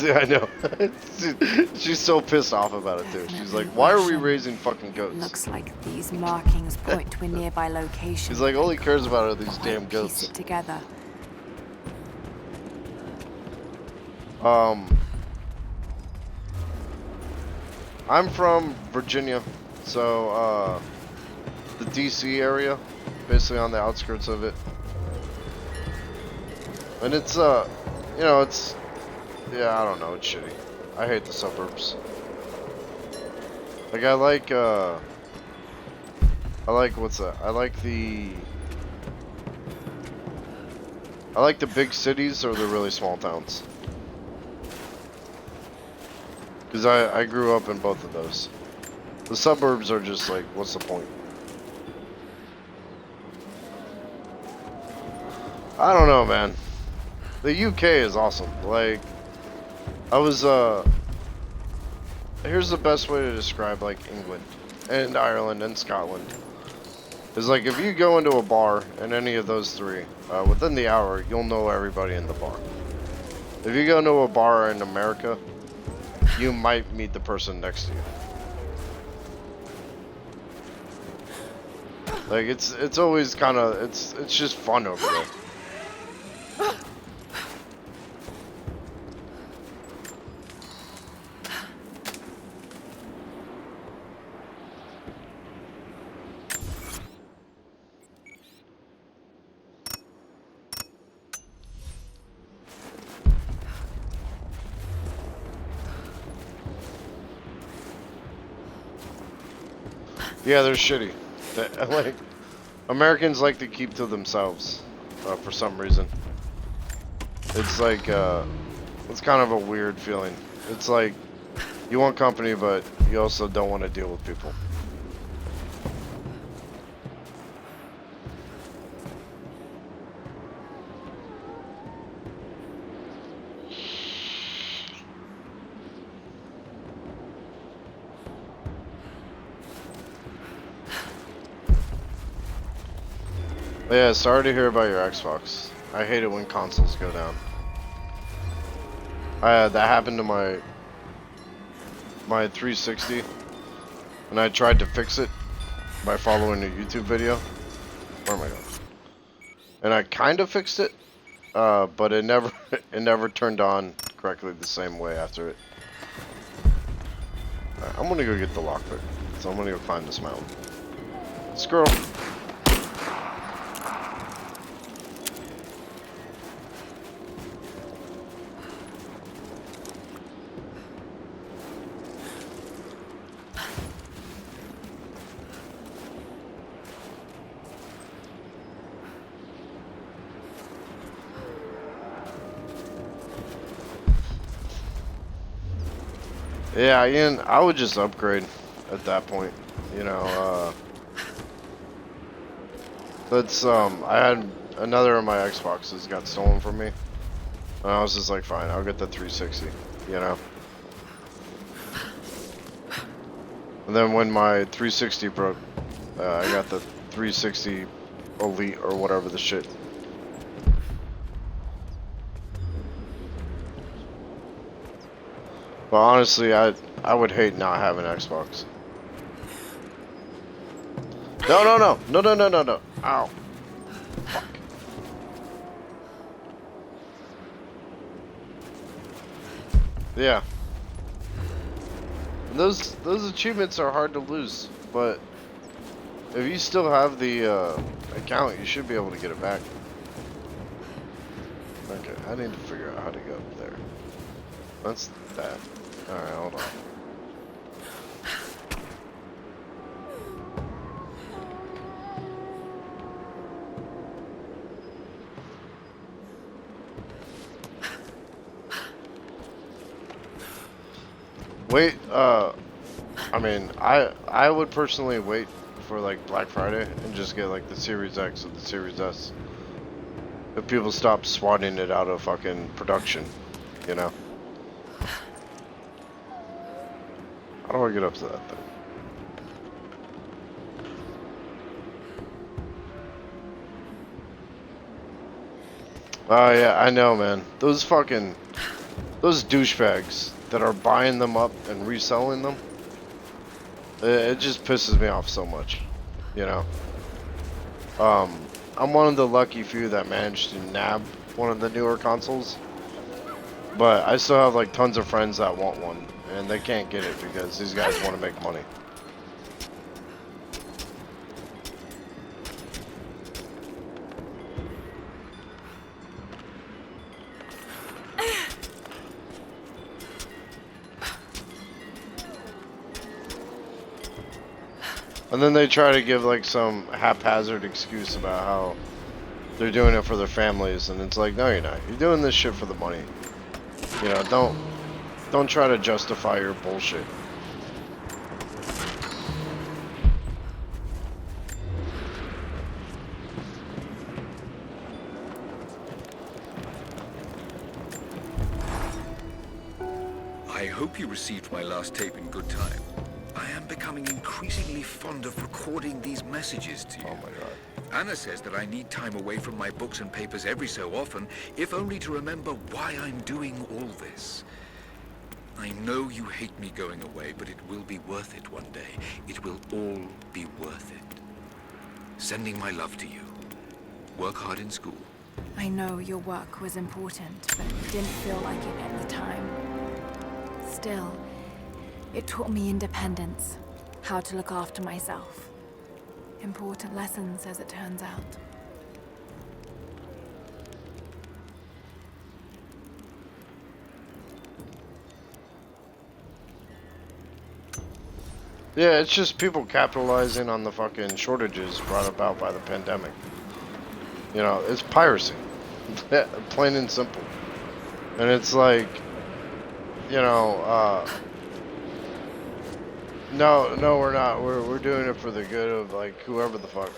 I know. She's so pissed off about it too. She's like, why are we raising fucking goats? Looks like these markings point to a nearby location. He's like, all he cares about are these Quite damn piece goats. it together. I'm from Virginia, so the DC area, basically on the outskirts of it. And it's you know, it's, yeah, I don't know, it's shitty. I hate the suburbs. Like I like what's that? I like the big cities or the really small towns. Because I grew up in both of those. The suburbs are just like, what's the point? I don't know, man. The UK is awesome. Like, I was, here's the best way to describe, like, England and Ireland and Scotland. Is like, if you go into a bar in any of those 3, within the hour, you'll know everybody in the bar. If you go into a bar in America, you might meet the person next to you. Like, it's always kind of, it's just fun over there. Yeah, they're shitty. Like, Americans like to keep to themselves for some reason. It's like, it's kind of a weird feeling. It's like, you want company, but you also don't want to deal with people. Yeah, sorry to hear about your Xbox. I hate it when consoles go down. That happened to my 360, and I tried to fix it by following a YouTube video. Where am I going? And I kind of fixed it, but it never turned on correctly the same way after it. Alright, I'm gonna go get the lockpick, so I'm gonna go climb this mountain. Squirrel. Yeah, Ian, I would just upgrade at that point. You know, I had another of my Xboxes got stolen from me. And I was just like, fine, I'll get the 360, you know. And then when my 360 broke, I got the 360 Elite or whatever the shit. But honestly, I would hate not having an Xbox. No, no, no, no, no, no, no, no. Ow. Fuck. Yeah. And those achievements are hard to lose, but if you still have the account, you should be able to get it back. Okay, I need to figure out how to go up there. That's that. Alright, hold on. Wait, I mean, I would personally wait for like Black Friday and just get like the Series X or the Series S. If people stop swatting it out of fucking production, you know? How do I get up to that thing? Oh yeah, I know, man. Those douchebags that are buying them up and reselling them, it just pisses me off so much, you know? I'm one of the lucky few that managed to nab one of the newer consoles, but I still have like tons of friends that want one, and they can't get it because these guys want to make money. And then they try to give like some haphazard excuse about how they're doing it for their families, and it's like, no, you're not. You're doing this shit for the money. You know, don't try to justify your bullshit. I hope you received my last tape in good time. I am becoming increasingly fond of recording these messages to you. Oh my god. Anna says that I need time away from my books and papers every so often, if only to remember why I'm doing all this. I know you hate me going away, but it will be worth it one day. It will all be worth it. Sending my love to you. Work hard in school. I know your work was important, but it didn't feel like it at the time. Still, it taught me independence, how to look after myself. Important lessons, as it turns out. Yeah, it's just people capitalizing on the fucking shortages brought about by the pandemic. You know, it's piracy. Plain and simple. And it's like, you know, no, we're not. We're doing it for the good of, like, whoever the fuck.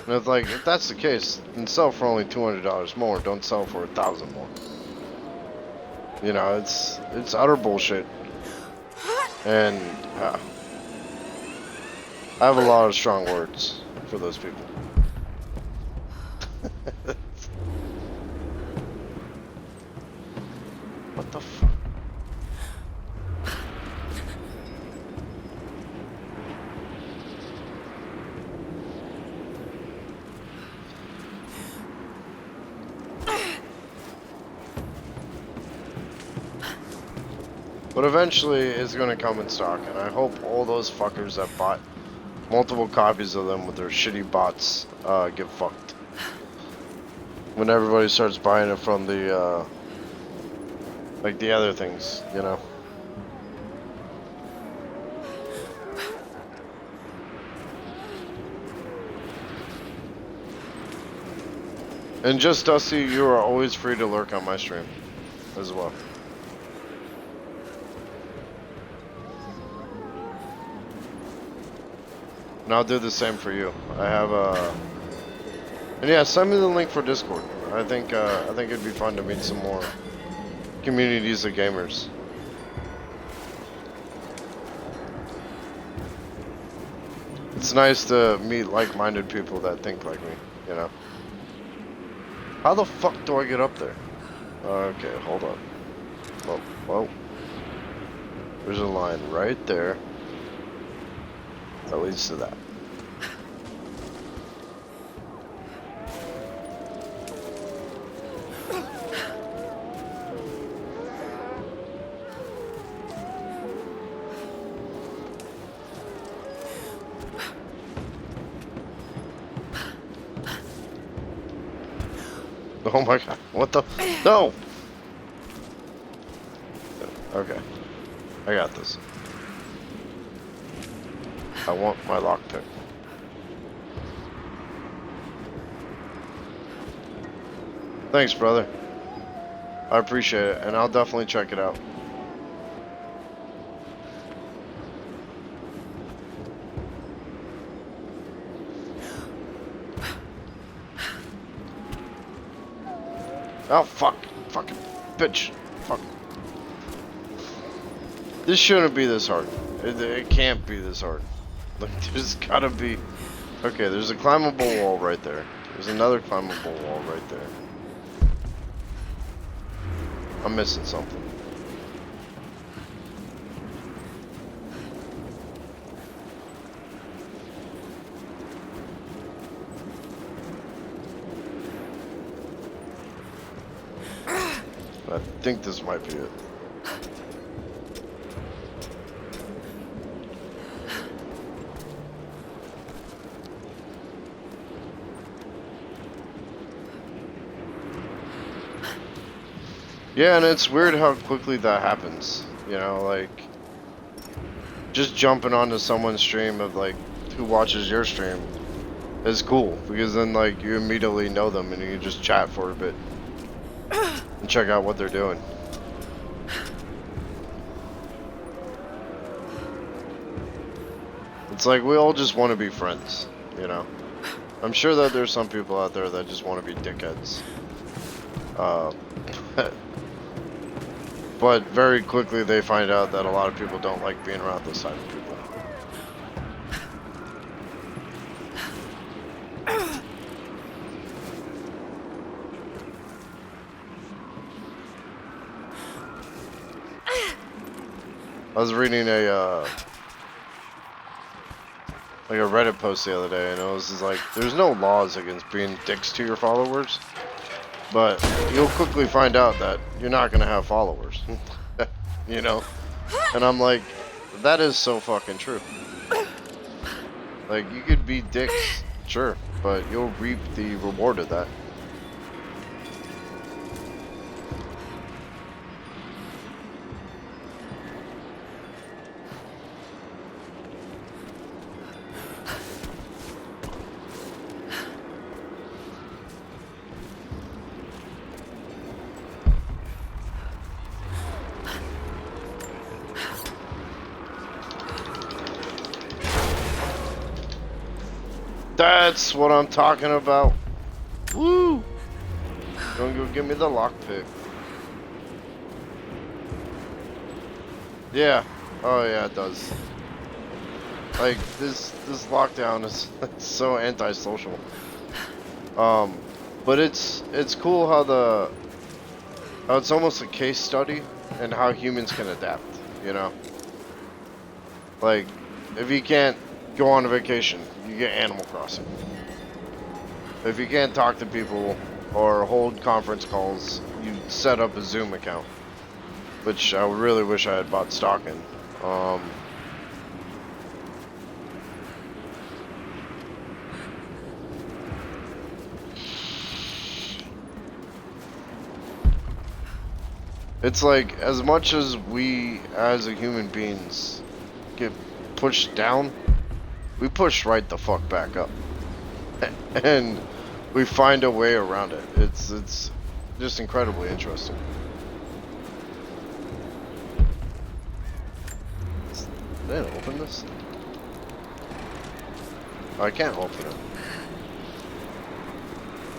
And it's like, if that's the case, then sell for only $200 more. Don't sell for $1,000 more. You know, it's utter bullshit. And I have a lot of strong words for those people. What the fuck? But eventually it's gonna come in stock, and I hope all those fuckers that bought multiple copies of them with their shitty bots get fucked. When everybody starts buying it from the like the other things, you know. And just Dusty, you are always free to lurk on my stream as well. And I'll do the same for you. I have and yeah, send me the link for Discord. I think it'd be fun to meet some more communities of gamers. It's nice to meet like-minded people that think like me, you know. How the fuck do I get up there? Okay, hold on. Whoa. There's a line right there that leads to that. Oh my god, what the? No! Okay, I got this. I want my lockpick. Thanks, brother. I appreciate it, and I'll definitely check it out. Oh, fuck. Fucking bitch. Fuck. This shouldn't be this hard. It can't be this hard. Like, there's gotta be... Okay, there's a climbable wall right there. There's another climbable wall right there. I'm missing something. I think this might be it. Yeah, and it's weird how quickly that happens. You know, like, just jumping onto someone's stream of, like, who watches your stream is cool. Because then, like, you immediately know them and you can just chat for a bit. And check out what they're doing. It's like we all just want to be friends, you know. I'm sure that there's some people out there that just want to be dickheads. But very quickly they find out that a lot of people don't like being around this type of people. I was reading a like a Reddit post the other day, and it was just like, there's no laws against being dicks to your followers, but you'll quickly find out that you're not gonna have followers, you know? And I'm like, that is so fucking true. Like, you could be dicks, sure, but you'll reap the reward of that. That's what I'm talking about. Woo! Don't go give me the lockpick. Yeah. Oh yeah, it does. Like this lockdown is so antisocial. But it's cool how it's almost a case study in how humans can adapt, you know? Like, if you can't go on a vacation, you get Animal Crossing. If you can't talk to people or hold conference calls, you set up a Zoom account. Which I really wish I had bought stock in. It's like, as much as we as a human beings get pushed down, we push right the fuck back up. And we find a way around it. It's just incredibly interesting. Did I open this? Oh, I can't open it.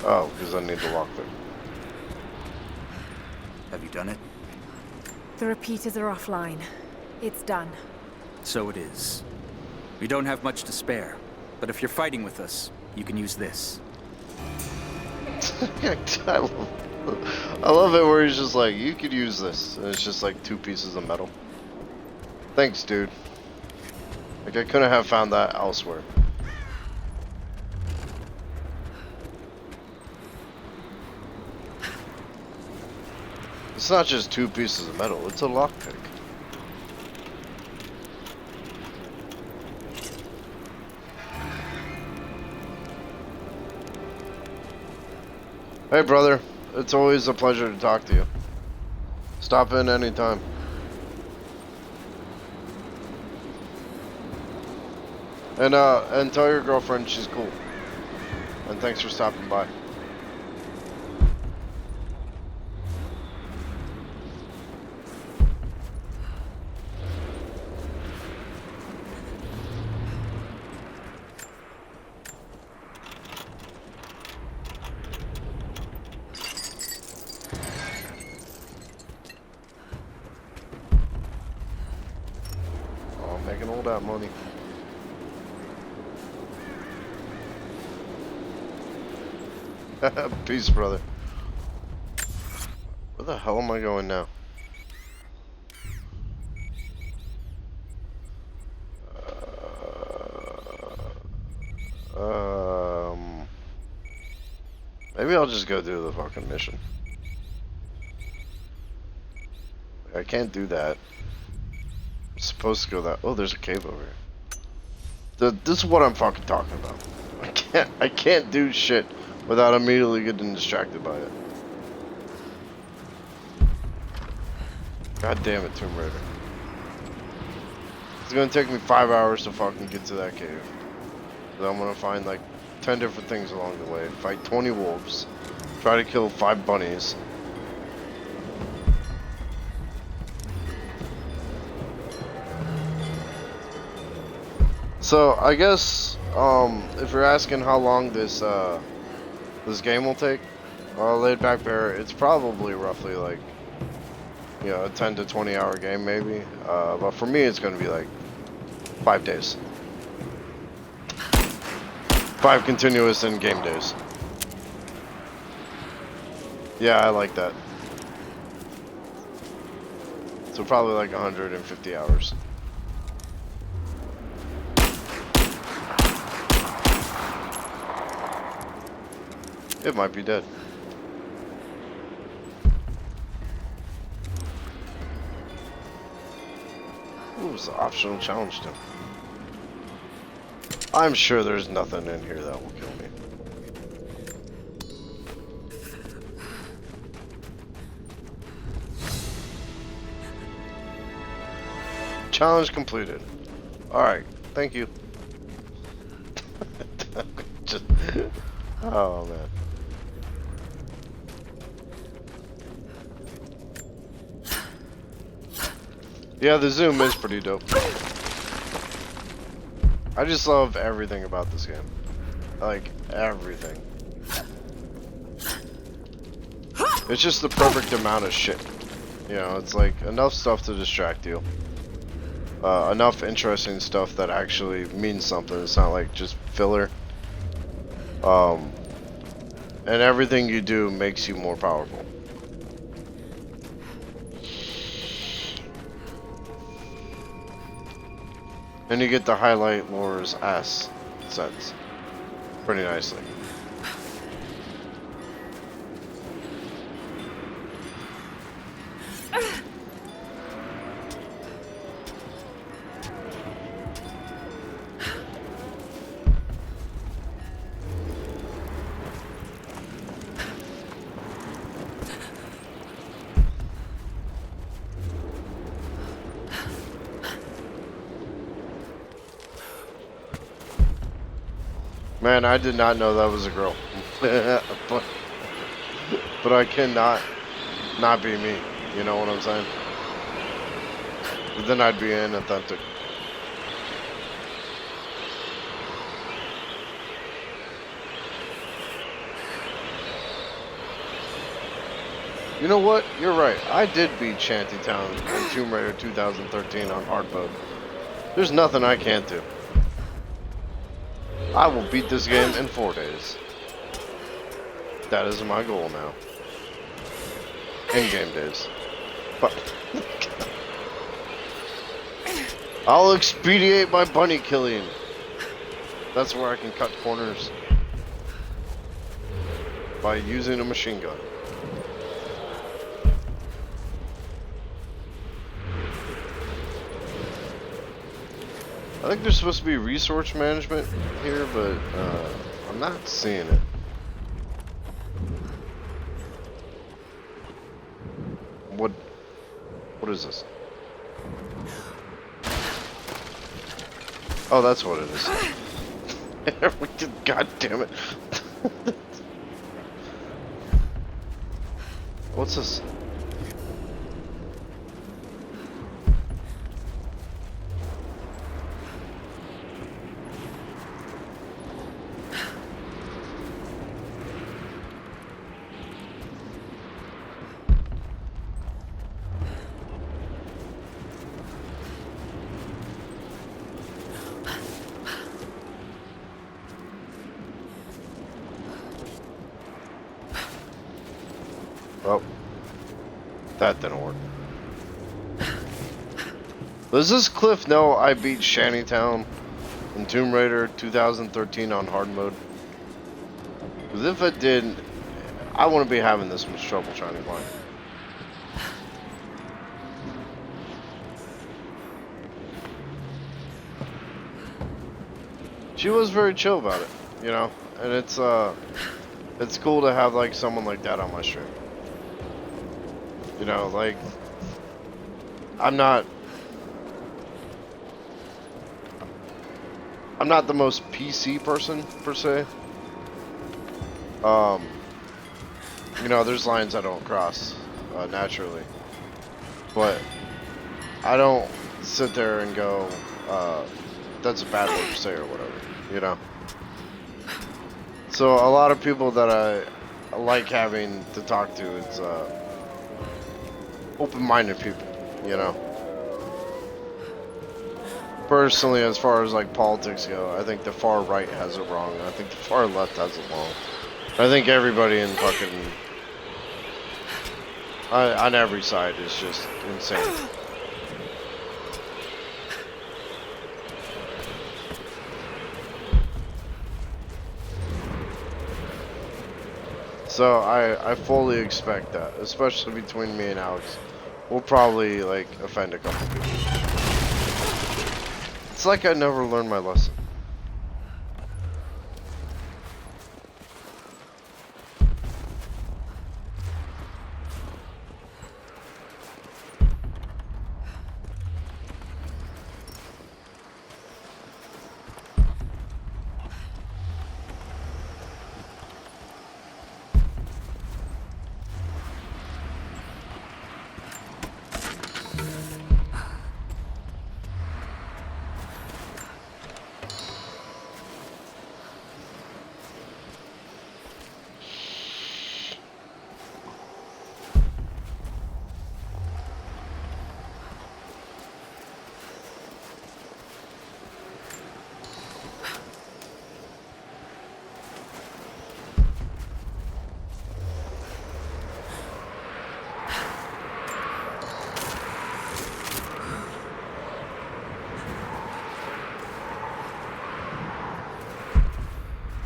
Oh, because I need the lockpick. Have you done it? The repeaters are offline. It's done. So it is. We don't have much to spare, but if you're fighting with us, you can use this. I love it where he's just like, you could use this. And it's just like 2 pieces of metal. Thanks, dude. Like, I couldn't have found that elsewhere. It's not just 2 pieces of metal, it's a lockpick. Hey brother, it's always a pleasure to talk to you. Stop in anytime. And tell your girlfriend she's cool. And thanks for stopping by. Oh, I'm making all that money. Peace, brother. Where the hell am I going now? Maybe I'll just go do the fucking mission. I can't do that. I'm supposed to go that. Oh, there's a cave over here. This is what I'm fucking talking about. I can't do shit without immediately getting distracted by it. God damn it, Tomb Raider. It's gonna take me 5 hours to fucking get to that cave. Then I'm gonna find like 10 different things along the way. Fight 20 wolves. Try to kill 5 bunnies. So I guess if you're asking how long this game will take, Laid Back Bear, it's probably roughly like, you know, a 10 to 20 hour game maybe. But for me, it's gonna be like 5 days. 5 continuous in-game days. Yeah, I like that. So probably like 150 hours. It might be dead. Ooh, it's an optional challenge to. I'm sure there's nothing in here that will kill me. Challenge completed. Alright, thank you. Just, oh man. Yeah, the zoom is pretty dope. I just love everything about this game. Like, everything. It's just the perfect amount of shit. You know, it's like enough stuff to distract you. Enough interesting stuff that actually means something. It's not like just filler. And everything you do makes you more powerful. And you get to highlight Laura's ass sense pretty nicely. Man, I did not know that was a girl. but I cannot not be me. You know what I'm saying? But then I'd be inauthentic. You know what? You're right. I did beat Shantytown in Tomb Raider 2013 on hard mode. There's nothing I can't do. I will beat this game in 4 days. That is my goal now. In-game days. But I'll expedite my bunny killing. That's where I can cut corners. By using a machine gun. I think there's supposed to be resource management here, but I'm not seeing it. What is this? Oh, that's what it is. God damn it. What's this? Oh, that didn't work. Does this Cliff know I beat Shantytown in Tomb Raider 2013 on hard mode? Because if it did, I wouldn't be having this much trouble trying to climb. She was very chill about it, you know, and it's cool to have like someone like that on my stream. You know, like, I'm not the most PC person, per se. You know, there's lines I don't cross, naturally. But I don't sit there and go, that's a bad word to say or whatever, you know. So a lot of people that I like having to talk to, it's, open-minded people, you know. Personally, as far as like politics go, I think the far right has it wrong. I think the far left has it wrong. I think everybody in fucking on every side is just insane. So I fully expect that, especially between me and Alex. We'll probably, like, offend a couple people. It's like I never learned my lesson.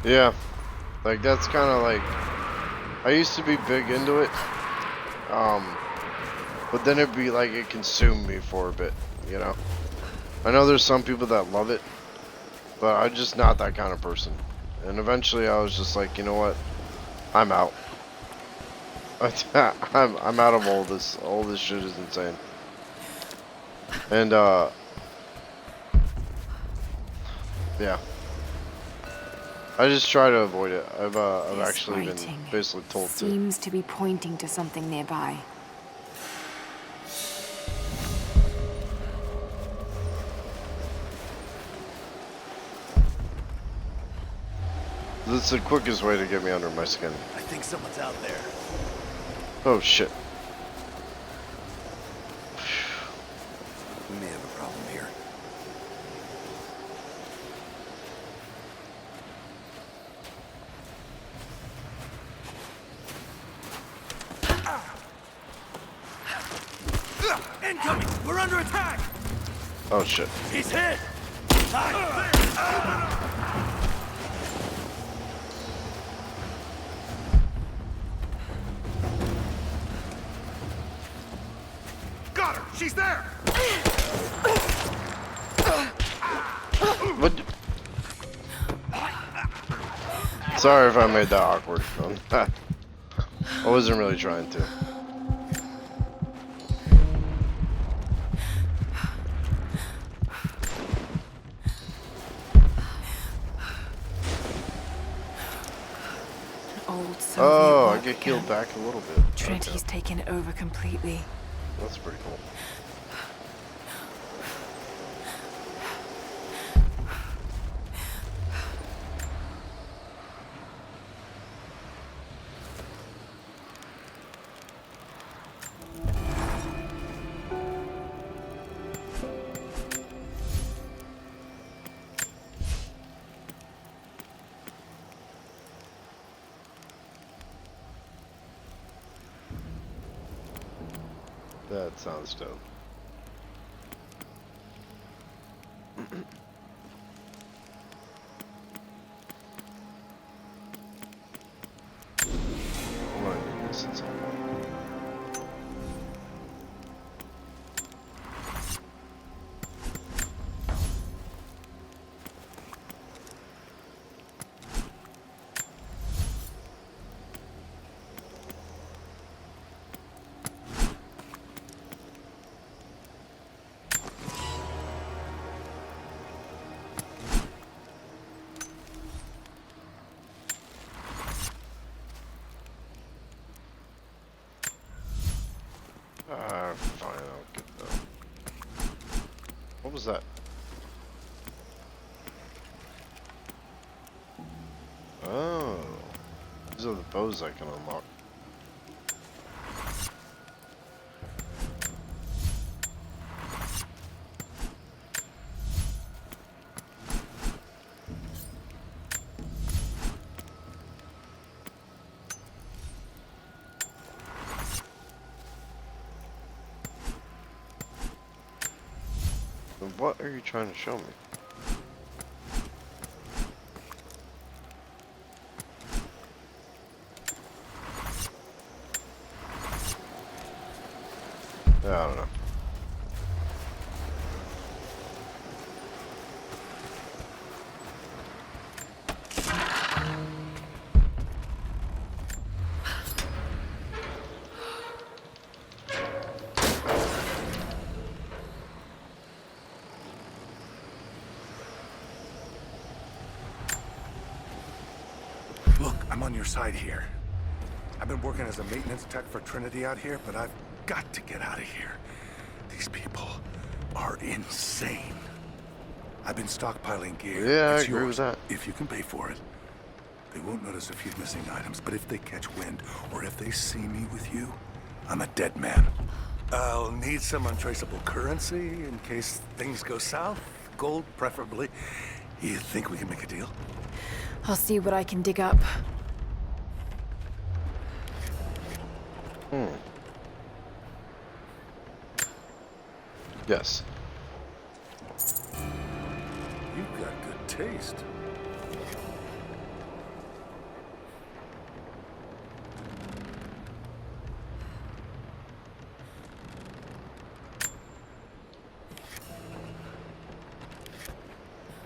Yeah, like that's kind of like I used to be big into it, but then it'd be like it consumed me for a bit, you know. I know there's some people that love it, but I'm just not that kind of person. And eventually, I was just like, you know what, I'm out. I'm out of all this. All this shit is insane. And yeah. I just try to avoid it. I've This actually been writing basically told to. seems to be pointing to something nearby. That's the quickest way to get me under my skin. I think someone's out there. Oh shit. We may have a problem here. Incoming! We're under attack! Oh shit. He's hit! Got her! She's there! What? Sorry if I made that awkward. I wasn't really trying to. Old Soviet Oh, I work get killed again. back a little bit. Trinity's taken it over completely. That's pretty cool. That sounds dope. I want to do this at some point. Fine, I'll get that. What was that? Oh, these are the bows I can unlock. What are you trying to show me? Yeah, I don't know. Look, I'm on your side here. I've been working as a maintenance tech for Trinity out here, but I've got to get out of here. These people are insane. I've been stockpiling gear. Yeah, I It's agree yours, with that. if you can pay for it. They won't notice a few missing items, but if they catch wind, or if they see me with you, I'm a dead man. I'll need some untraceable currency in case things go south. Gold, preferably. You think we can make a deal? I'll see what I can dig up. Yes. You've got good taste.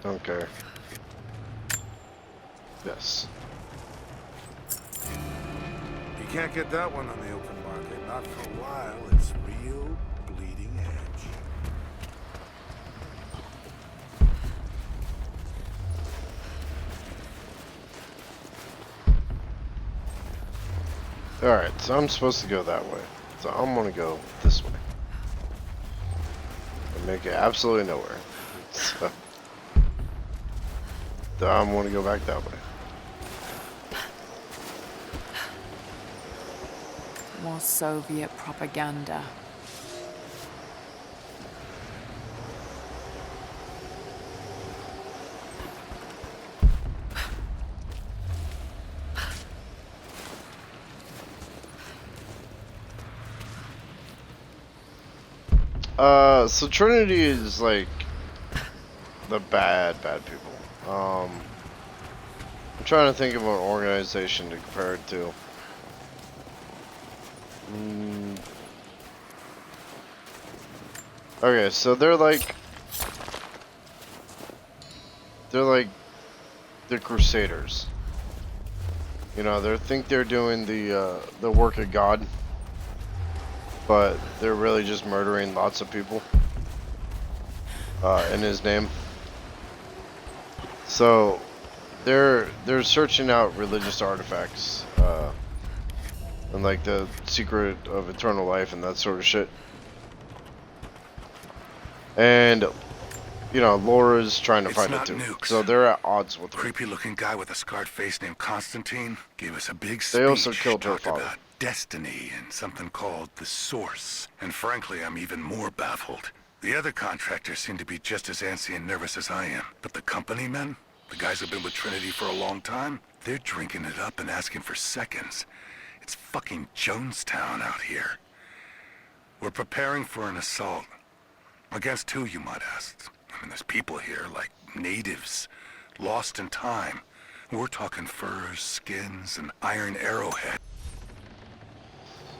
don't care. Yes. You can't get that one on the open market, not for a while. It's real bleeding edge. Alright, so I'm supposed to go that way. So I'm gonna go this way. And make it absolutely nowhere. So I'm gonna go back that way. More Soviet propaganda. So Trinity is like the bad people. I'm trying to think of an organization to compare it to. Okay, so they're like the Crusaders. You know, they think they're doing the work of God, but they're really just murdering lots of people in His name. So they're searching out religious artifacts and like the secret of eternal life and that sort of shit. And you know, Laura's trying to find it too. Nukes. So they're at odds with her. Creepy-looking guy with a scarred face named Constantine gave us a big speech. They also killed her talked father. about destiny and something called the Source. And frankly, I'm even more baffled. The other contractors seem to be just as antsy and nervous as I am. But the company men, the guys who've been with Trinity for a long time, they're drinking it up and asking for seconds. It's fucking Jonestown out here. We're preparing for an assault. Against who, you might ask? I mean, there's people here, like natives, lost in time. We're talking furs, skins, and iron arrowhead.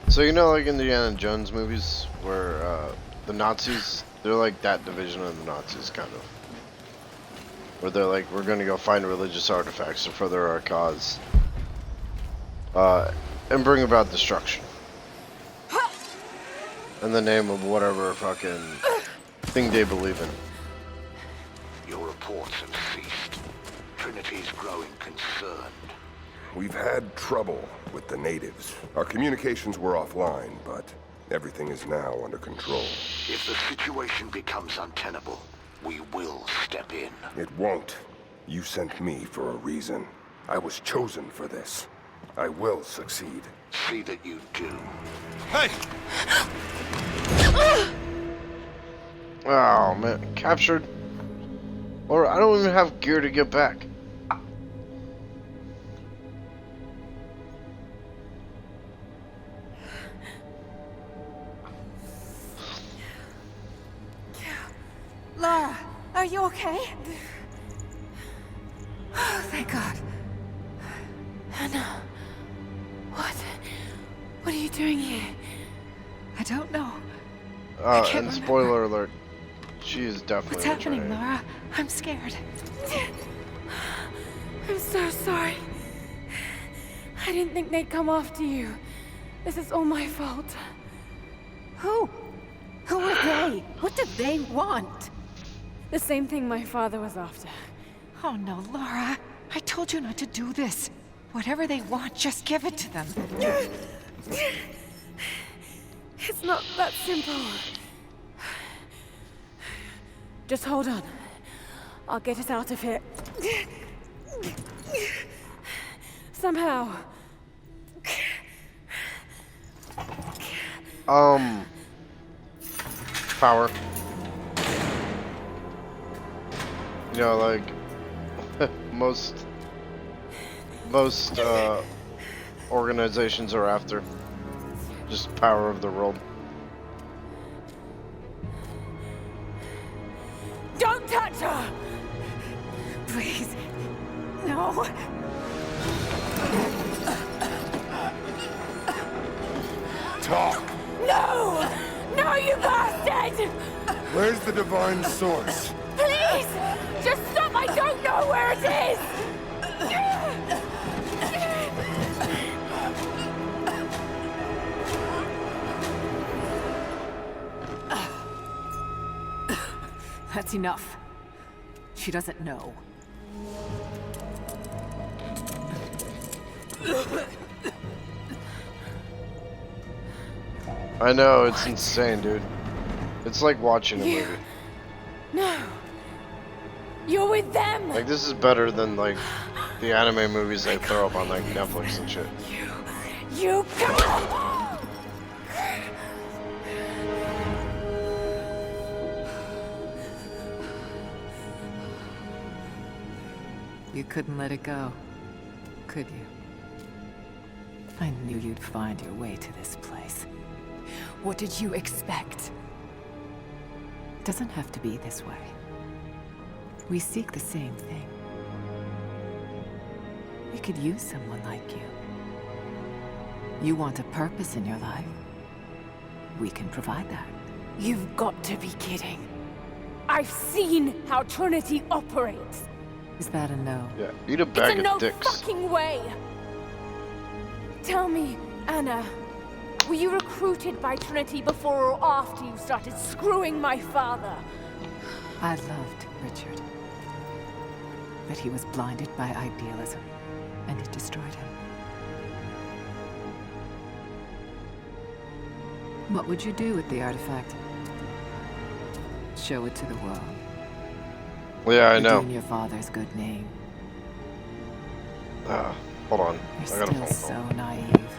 So you know, like Indiana Jones movies, where the Nazis, they're like that division of the Nazis, kind of. Where they're like, we're gonna go find religious artifacts to further our cause. And bring about destruction. In the name of whatever fucking thing they believe in. Your reports have ceased. Trinity's growing concerned. We've had trouble with the natives. Our communications were offline, but everything is now under control. If the situation becomes untenable, we will step in. It won't. You sent me for a reason. I was chosen for this. I will succeed. See that you do. Hey! Oh man, captured? Or I don't even have gear to get back. Lara, are you okay? Oh, thank God. Hannah, what are you doing here? I don't know. And spoiler alert, she is definitely What's happening, Trinity. Lara? I'm scared. I'm so sorry. I didn't think they'd come after you. This is all my fault. Who? Who are they? What do they want? The same thing my father was after. Oh no, Lara. I told you not to do this. Whatever they want, just give it to them. It's not that simple. Just hold on. I'll get us out of here. Somehow. Power. You know, like most organizations are after just power of the world. Don't touch her! Please. No. Talk! No! No, you bastard! Where's the divine source? Please! Please! Just stop! I don't know where it is! That's enough. She doesn't know. I know, it's insane, dude. It's like watching a movie. No. You're with them! Like, this is better than, like, the anime movies they throw up on, like, Netflix and shit. You come on! You couldn't let it go, could you? I knew you'd find your way to this place. What did you expect? It doesn't have to be this way. We seek the same thing. We could use someone like you. You want a purpose in your life. We can provide that. You've got to be kidding. I've seen how Trinity operates. Is that a no? Yeah, eat a It's bag a of no dicks. fucking way! Tell me, Anna, were you recruited by Trinity before or after you started screwing my father? I loved Richard. But he was blinded by idealism, and it destroyed him. What would you do with the artifact? Show it to the world. Yeah, I know. Redeem your father's good name. Hold on. You're I got a still phone call. so naive.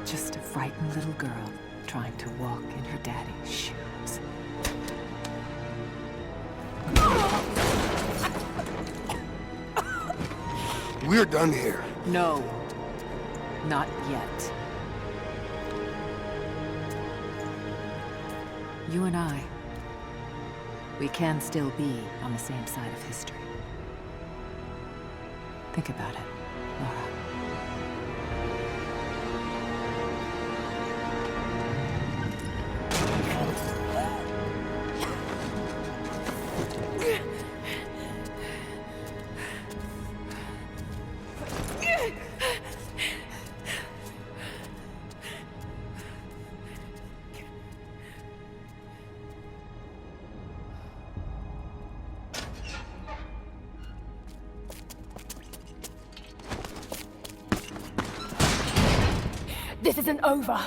Just a frightened little girl trying to walk in her daddy's shoes. We're done here. No. Not yet. You and I, we can still be on the same side of history. Think about it, Laura. This isn't over.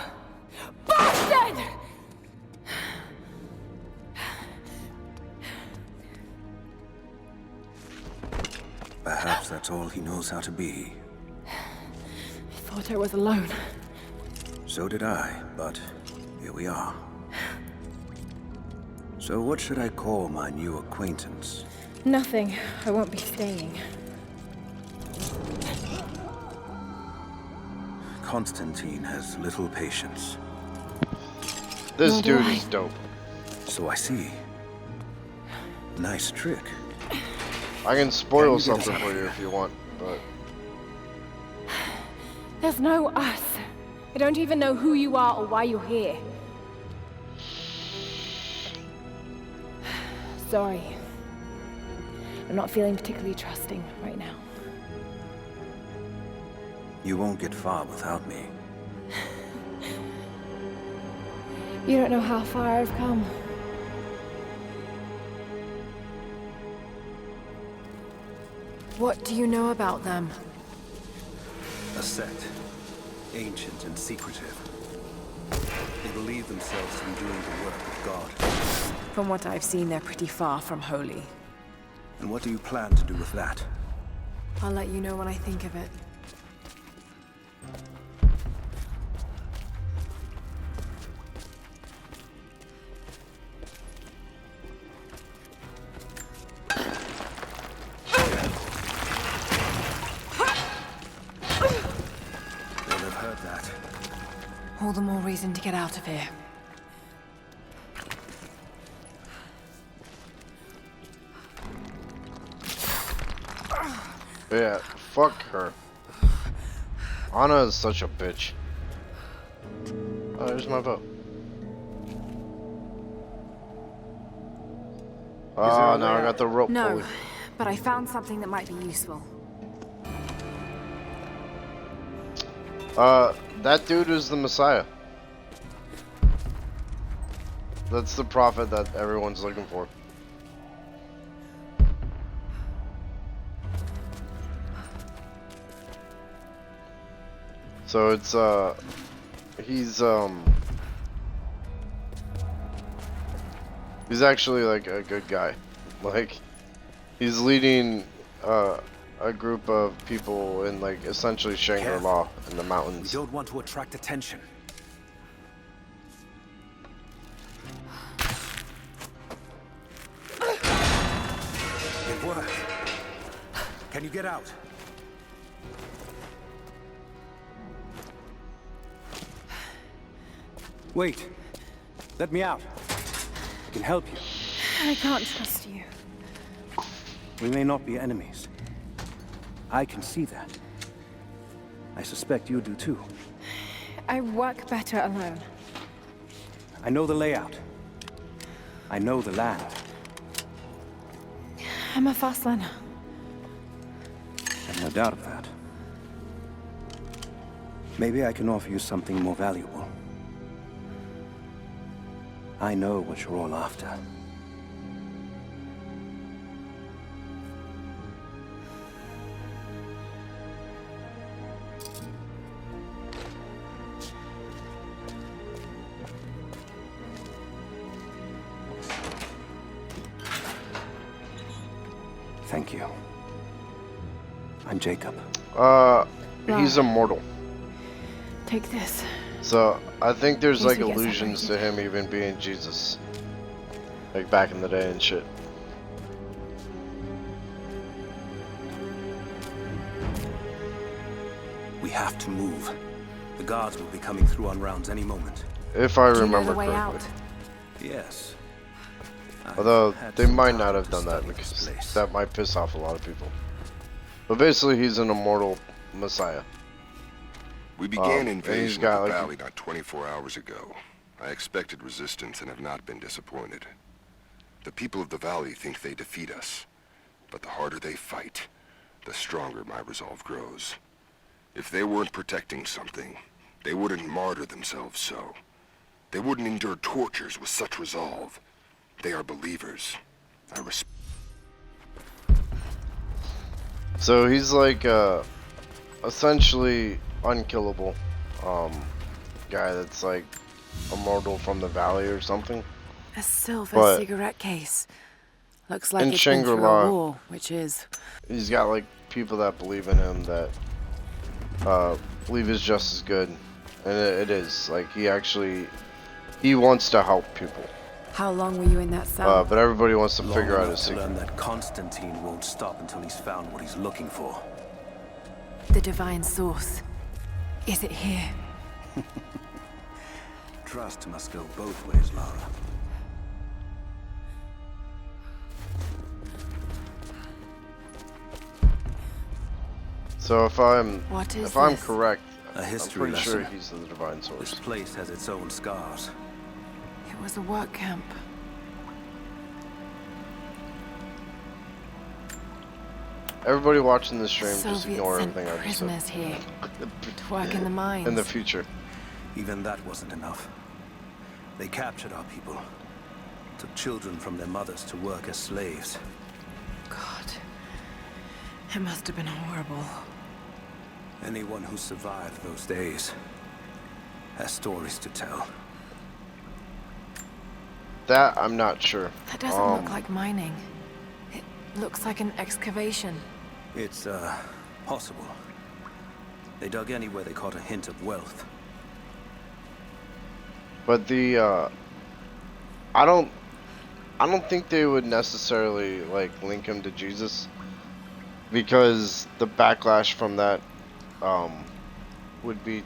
Bastard! Perhaps that's all he knows how to be. I thought I was alone. So did I, but here we are. So what should I call my new acquaintance? Nothing. I won't be staying. Constantine has little patience. This Nor do dude I. is dope. So I see. Nice trick. I can spoil Can you get something us out for of you here? if you want, but There's no us. I don't even know who you are or why you're here. Sorry. I'm not feeling particularly trusting right now. You won't get far without me. You don't know how far I've come. What do you know about them? A sect. Ancient and secretive. They believe themselves to be doing the work of God. From what I've seen, they're pretty far from holy. And what do you plan to do with that? I'll let you know when I think of it. Well, they've heard that. All the more reason to get out of here. yeah, fuck her. Anna is such a bitch. Oh, there's my vote. Oh, now I got the rope No, pulley. but I found something that might be useful. That dude is the Messiah. That's the prophet that everyone's looking for. So it's, he's actually like a good guy. Like, he's leading, a group of people in like essentially Shangri-La in the We mountains. don't want to attract attention. It worked. Can you get out? Wait. Let me out. I can help you. I can't trust you. We may not be enemies. I can see that. I suspect you do too. I work better alone. I know the layout. I know the land. I'm a fast learner. I've no doubt of that. Maybe I can offer you something more valuable. I know what you're all after. Thank you. I'm Jacob. He's immortal. Take this. So I think there's Yes, like we get allusions to him even being Jesus, like back in the day and shit. We have to move. The guards will be coming through on rounds any moment. If I Do you know remember the way correctly. out? Yes. I've Although had they some might time not have to done that study this because place. that might piss off a lot of people. But basically, he's an immortal Messiah. We began and he's invasion got, of the like, valley not 24 hours ago. I expected resistance and have not been disappointed. The people of the valley think they defeat us, but the harder they fight, the stronger my resolve grows. If they weren't protecting something, they wouldn't martyr themselves so. They wouldn't endure tortures with such resolve. They are believers. I respect. So he's like essentially unkillable guy that's like immortal from the valley or something. A silver But cigarette case. Looks like in it's been through Shangri-La, a war, which is... He's got like people that believe in him that believe is just as good, and it is like he wants to help people. How long were you in that cell? But everybody wants to Long figure out enough his to learn secret. that Constantine won't stop until he's found what he's looking for. The divine source. Is it here? Trust must go both ways, Lara. So if I'm What is if I'm this? correct, A I'm history pretty sure lesson. he's the divine This source. place has its own scars. It was a work camp. Everybody watching this stream, just Soviets ignore sent everything I just said. prisoners here to work in the mines. In the future. Even that wasn't enough. They captured our people. Took children from their mothers to work as slaves. God. It must have been horrible. Anyone who survived those days has stories to tell. That I'm not sure. That doesn't look like mining. It looks like an excavation. It's, possible. They dug anywhere they caught a hint of wealth. But the I don't think they would necessarily like link him to Jesus, because the backlash from that would be,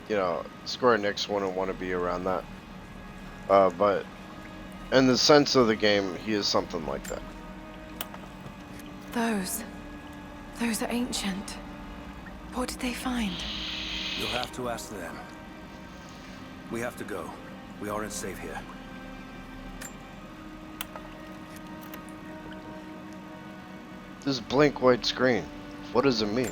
you know, Square Enix wouldn't want to be around that. But in the sense of the game, he is something like that. Those are ancient. What did they find? You'll have to ask them. We have to go. We aren't safe here. This blank white screen. What does it mean?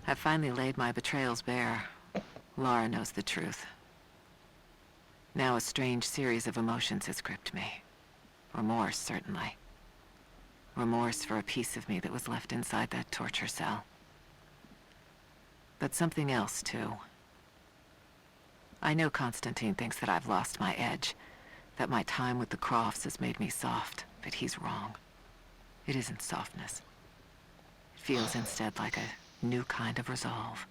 I finally laid my betrayals bare. Lara knows the truth. Now a strange series of emotions has gripped me. Remorse, certainly. Remorse for a piece of me that was left inside that torture cell. But something else, too. I know Constantine thinks that I've lost my edge, that my time with the Crofts has made me soft, but he's wrong. It isn't softness. It feels instead like a new kind of resolve.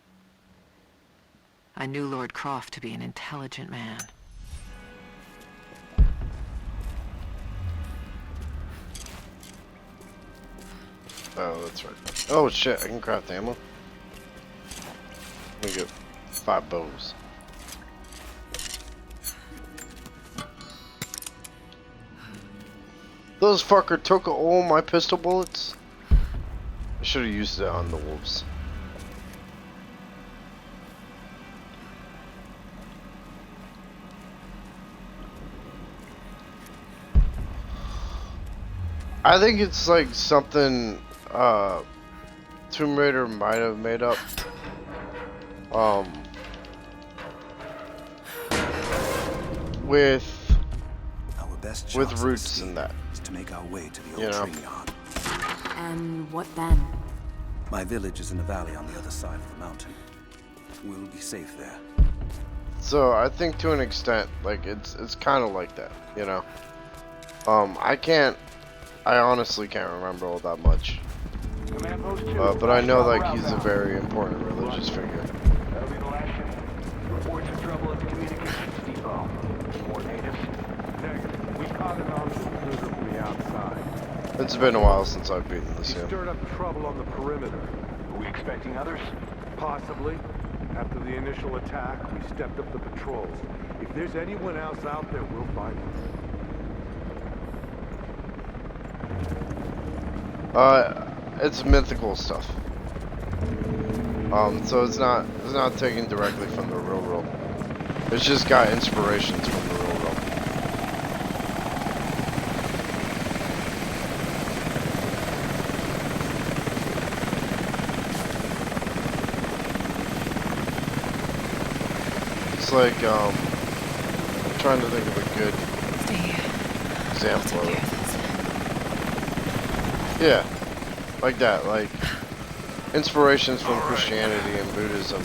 I knew Lord Croft to be an intelligent man. Oh, that's right. Oh shit, I can craft ammo. Let me get 5 bows. Those fucker took all my pistol bullets. I should have used it on the wolves. I think it's like something Tomb Raider might have made up. With roots in that. Is to make our way to the old You know. train yard. And what then? My village is in the valley on the other side of the mountain. We'll be safe there. So I think to an extent, like it's kind of like that, you know. I honestly can't remember all that much. But I know like he's a very important religious figure. That'll be the last ship. Reports of trouble at the communications depot. More natives? Negative. We caught an armed intruder from the outside. It's been a while since I've beaten this He game. stirred up trouble on the perimeter. Are we expecting others? Possibly. After the initial attack, we stepped up the patrols. If there's anyone else out there, we'll find them. It's mythical stuff. So it's not taken directly from the real world. It's just got inspirations from the real world. It's like I'm trying to think of a good example of it. Yeah, like that, like inspirations from Christianity and Buddhism,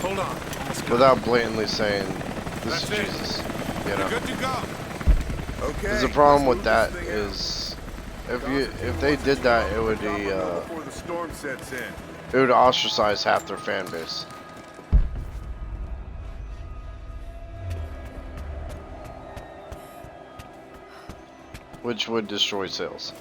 without blatantly saying this is Jesus. You know, Good to go. Okay. because the problem with that is if they did that, it would be Before the storm sets in. it would ostracize half their fan base. Which would destroy sales.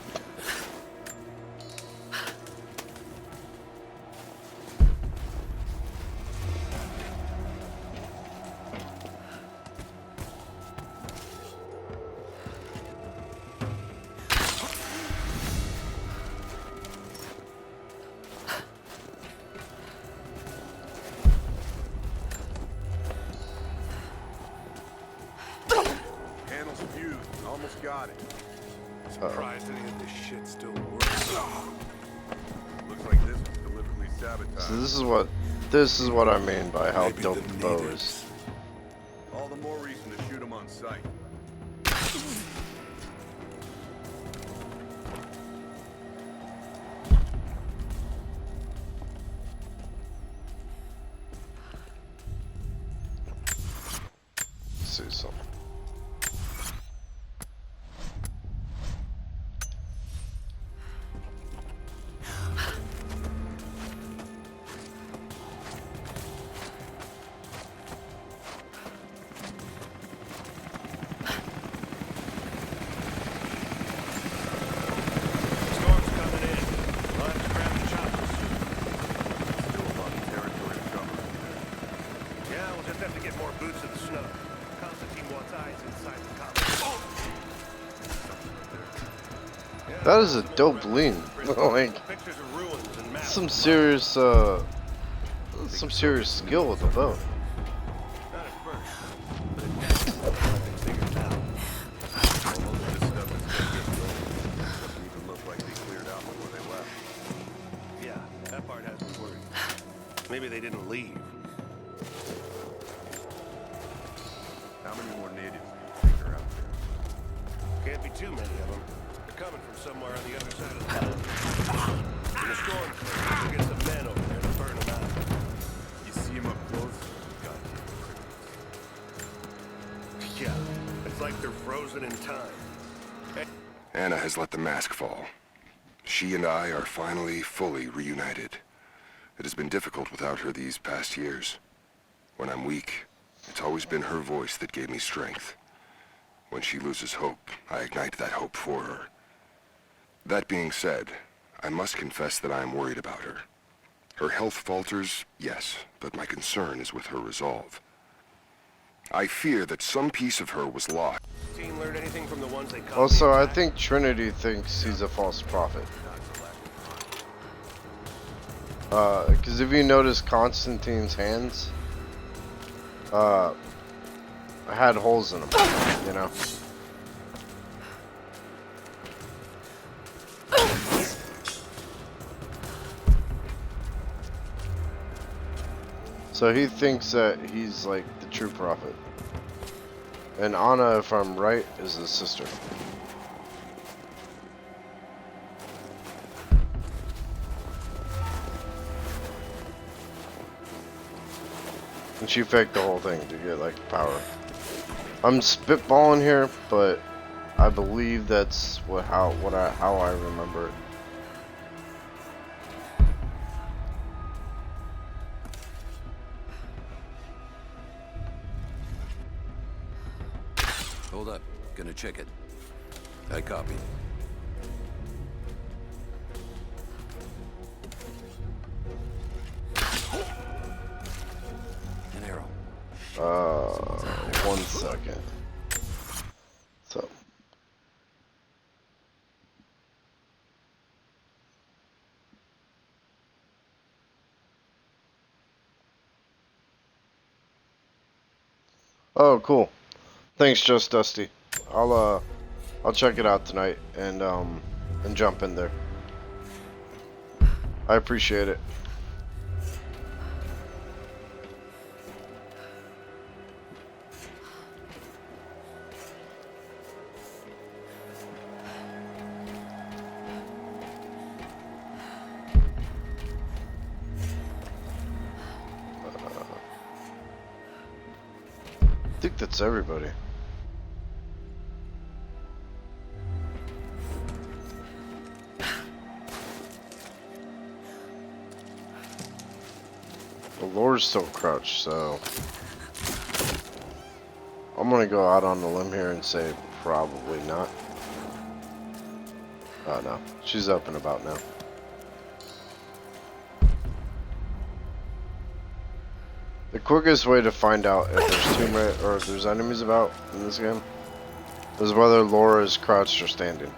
Panel's fused. Almost got it. Surprised any of this shit still works. Looks like this was deliberately sabotaged. So this is what I mean by how Maybe dope the bow is. All the more reason to shoot him on sight. Let's see something. That is a dope lean. Like, some serious skill with the bow. Yeah, that part has me worried. Maybe they didn't leave. How many more natives do you think are out there? Can't be too many of them. They're coming from somewhere on the other side of the mountain. When the storm clears, we'll get some men over there to burn them out. You see them up close? Goddamn criminals. Yeah, it's like they're frozen in time. Anna has let the mask fall. She and I are finally fully reunited. It has been difficult without her these past years. When I'm weak, it's always been her voice that gave me strength. When she loses hope, I ignite that hope for her. That being said, I must confess that I am worried about her. Her health falters, yes, but my concern is with her resolve. I fear that some piece of her was lost. Team learn anything from the ones they caught? Also, I think Trinity thinks he's a false prophet. Because if you notice Constantine's hands, had holes in them, you know? So he thinks that he's like the true prophet. And Anna, if I'm right, is his sister. And she faked the whole thing to get like power. I'm spitballing here, but I believe that's how I remember it. Hold up. Gonna check it. I copy. An arrow. 1 second. So. Oh, cool. Thanks, Just Dusty. I'll check it out tonight and jump in there. I appreciate it. I think that's everybody. The Lore's still crouched, so I'm gonna go out on the limb here and say probably not. Oh no, she's up and about now. The quickest way to find out if there's or if there's enemies about in this game is whether Laura is crouched or standing.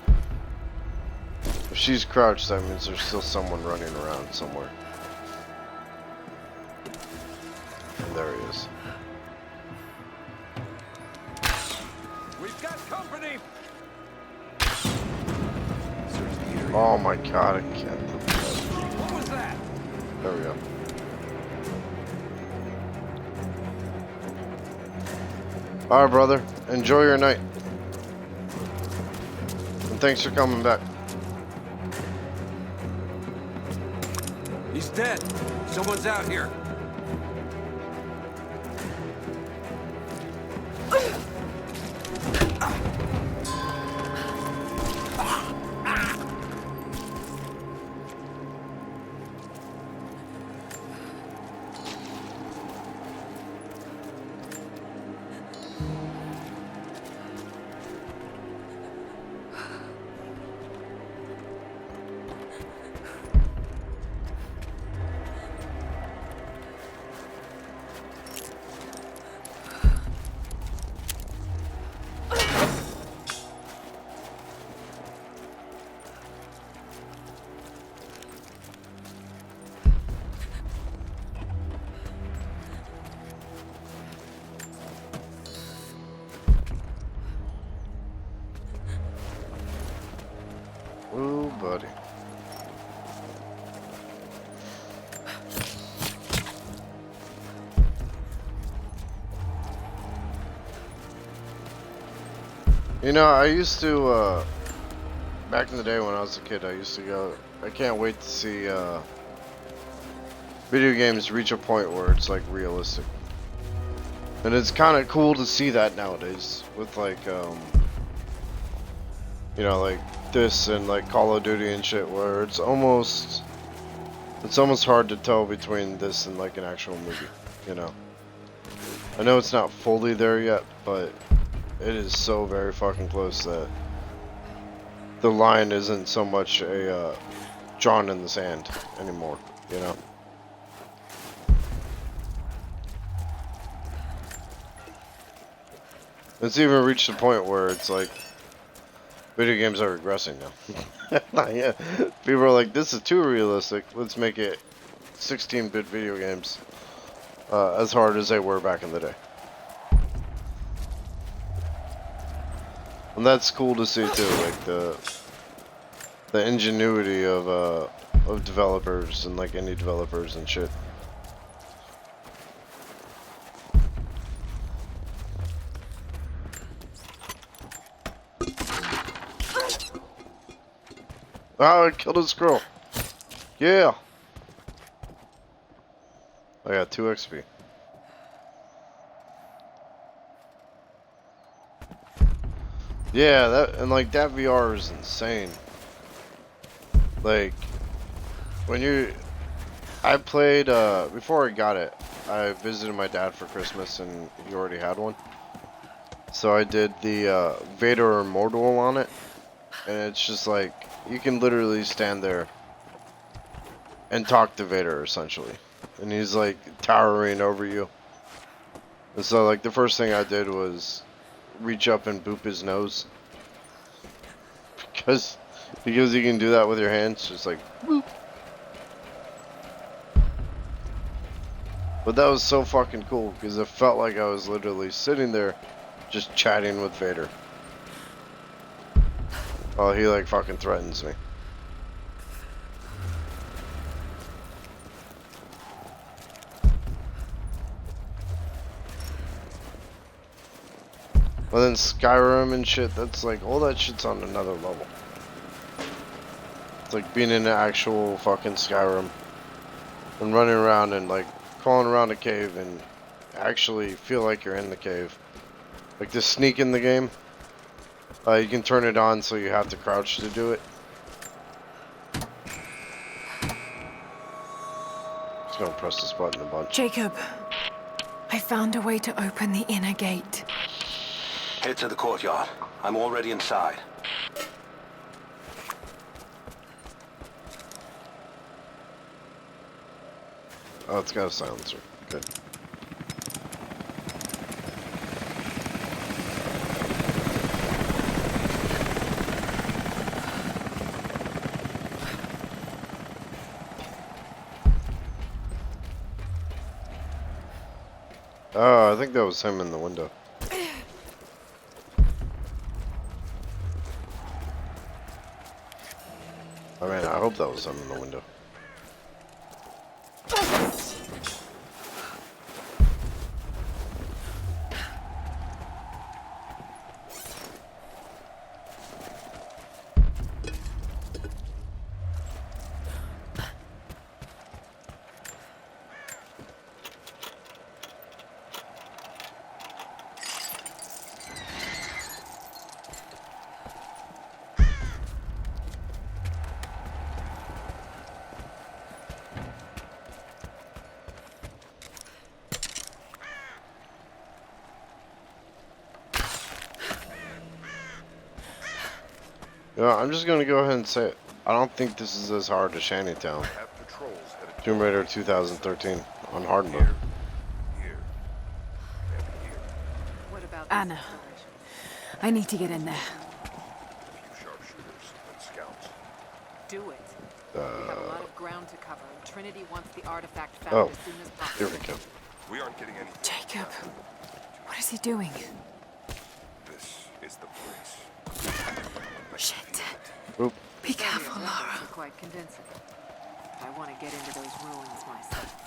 If she's crouched, that means there's still someone running around somewhere. And there he is. We've got company. Oh my god, I can't. What was that? There we go. Alright, brother. Enjoy your night. And thanks for coming back. He's dead. Someone's out here. You know, I used to, back in the day when I was a kid, I used to go, I can't wait to see, video games reach a point where it's, like, realistic. And it's kind of cool to see that nowadays, with, like, you know, like, this and, like, Call of Duty and shit, where it's almost hard to tell between this and, like, an actual movie, you know. I know it's not fully there yet, but it is so very fucking close that the line isn't so much a drawn in the sand anymore, you know. It's even reached a point where it's like video games are regressing now. Yeah. People are like, this is too realistic, let's make it 16-bit video games as hard as they were back in the day. And that's cool to see too, like the ingenuity of developers and like indie developers and shit. Oh, I killed a squirrel. Yeah. I got 2 XP. Yeah, that and like that VR is insane. Like when I played before I got it, I visited my dad for Christmas and he already had one. So I did the Vader Immortal on it, and it's just like you can literally stand there and talk to Vader essentially, and he's like towering over you. And so like the first thing I did was reach up and boop his nose because you can do that with your hands, just like boop. But that was so fucking cool because it felt like I was literally sitting there just chatting with Vader. Oh, he like fucking threatens me. But then Skyrim and shit, that's like, all that shit's on another level. It's like being in an actual fucking Skyrim and running around and like crawling around a cave and actually feel like you're in the cave. Like the sneak in the game, you can turn it on so you have to crouch to do it. Just gonna press this button a bunch. Jacob, I found a way to open the inner gate. Head to the courtyard. I'm already inside. Oh, it's got a silencer. Good. Oh, I think that was him in the window. I mean, I hope that was him in the window. Yeah, I'm just gonna go ahead and say it. I don't think this is as hard as Shantytown. Tomb Raider 2013 on hard mode. Anna, I need to get in there. Do it. We have a lot of ground to cover, and Trinity wants the artifact found Oh, as soon as possible. here we go. We aren't getting anything. Jacob, what is he doing? This is the place. Shit. Oop. Be careful, Those Laura. are quite convincing. I want to get into those ruins myself.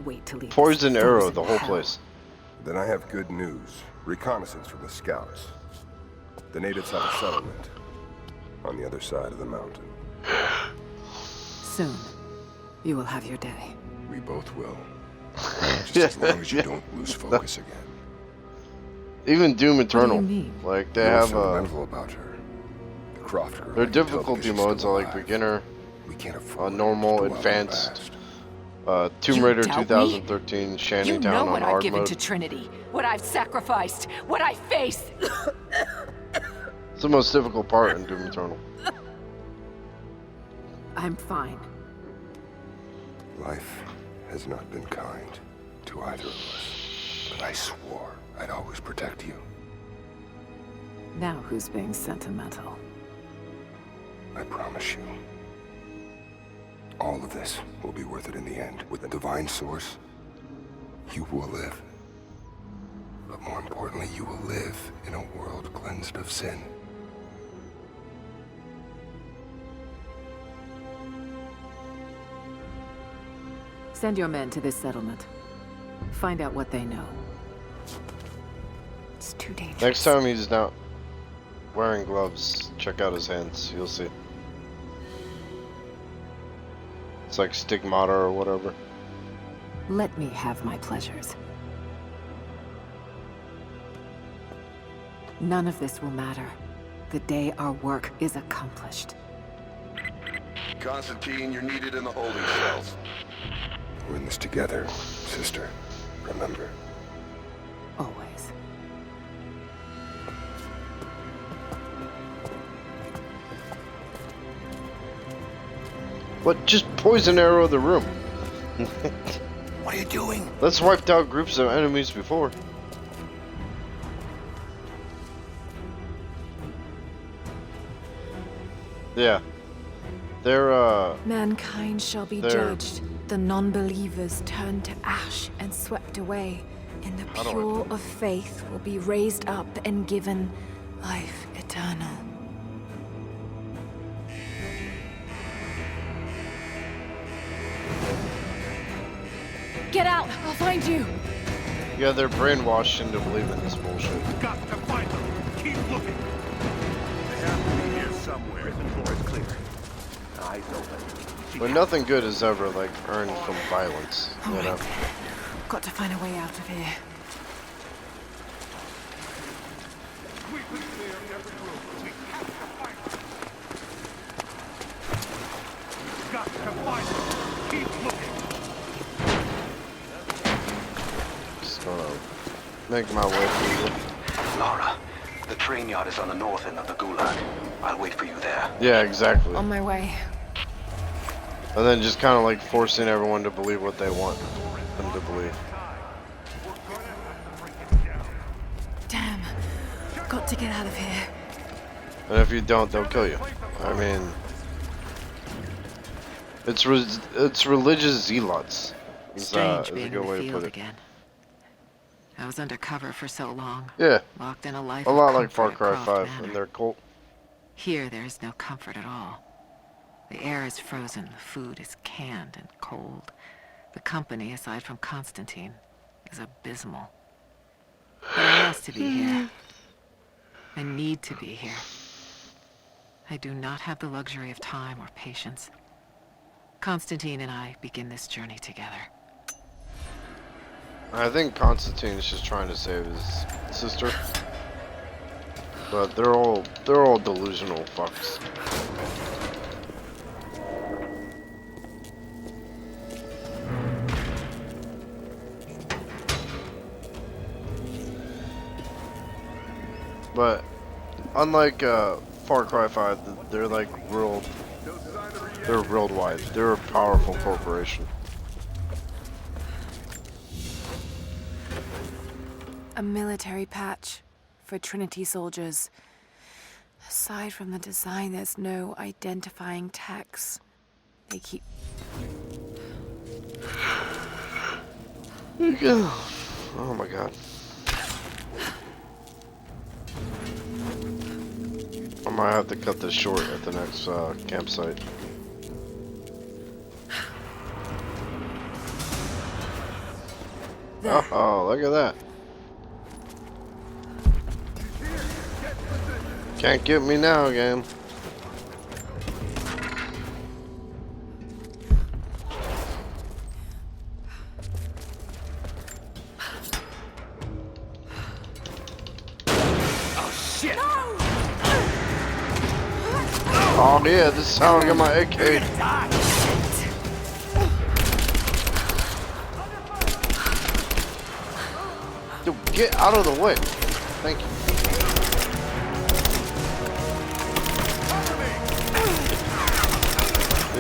wait to leave. Poison this arrow frozen the whole hell. place. Then I have good news. Reconnaissance from the scouts. The natives have a settlement on the other side of the mountain. Soon, you will have your day. We both will. Just as long as you don't lose focus again. Even Doom Eternal. What do you mean? Like they What's have sentimental about her? The Croft girl. their I can tell difficulty because she's modes still are like alive. beginner, We can't afford normal, to dwell on the advanced, past. Tomb You Raider doubt me? 2013, You Shantytown know on what I've hard given mode. to Trinity, what I've sacrificed, what I face. It's the most difficult part in Doom Eternal. I'm fine. Life has not been kind to either of us, but I swore I'd always protect you. Now who's being sentimental? I promise you. All of this will be worth it in the end. With the divine source, you will live. But more importantly, you will live in a world cleansed of sin. Send your men to this settlement. Find out what they know. It's too dangerous. Next time he's not wearing gloves, check out his hands. You'll see. It's like stigmata or whatever. Let me have my pleasures. None of this will matter the day our work is accomplished. Constantine, you're needed in the holding cells. We're in this together, sister. Remember. Always. What? Just poison arrow the room. What are you doing? Let's wiped out groups of enemies before. Yeah. They're, Mankind shall be There. judged. The non-believers turned to ash and swept away. And the How do I pure do of faith will be raised up and given life eternal. Get out! I'll find you! yeah, they're brainwashed into believing this bullshit. Got to find them. Keep looking. They have to be here somewhere. Prison floor is clear. Eyes open. But nothing good is ever, like, earned from violence, you know? Got to find a way out of here. We've been clear every room. We have to find them. We've got to find them. Keep looking. Just gonna make my way through. Lara, the train yard is on the north end of the Gulag. I'll wait for you there. Yeah, exactly. On my way. And then just kind of like forcing everyone to believe what they want them to believe. Damn. Got to get out of here. And if you don't, they'll kill you. I mean, it's religious zealots. Strange Is a being good in way the to field put it. again. I was undercover for so long. Yeah. Locked in a life A of lot like Far comfort Cry at 5 Croft and Manor. their cult. Here, there is no comfort at all. The air is frozen, the food is canned and cold. The company, aside from Constantine, is abysmal. But I asked to be here. I need to be here. I do not have the luxury of time or patience. Constantine and I begin this journey together. I think Constantine is just trying to save his sister. But they're all delusional fucks. But unlike Far Cry 5, they're like they're worldwide. They're a powerful corporation. A military patch for Trinity soldiers. Aside from the design, there's no identifying text. They keep... Oh my god. I might have to cut this short at the next campsite. there. Oh, look at that. Can't get me now, game. Oh yeah, this is how I get my AK. Dude, get out of the way. Thank you.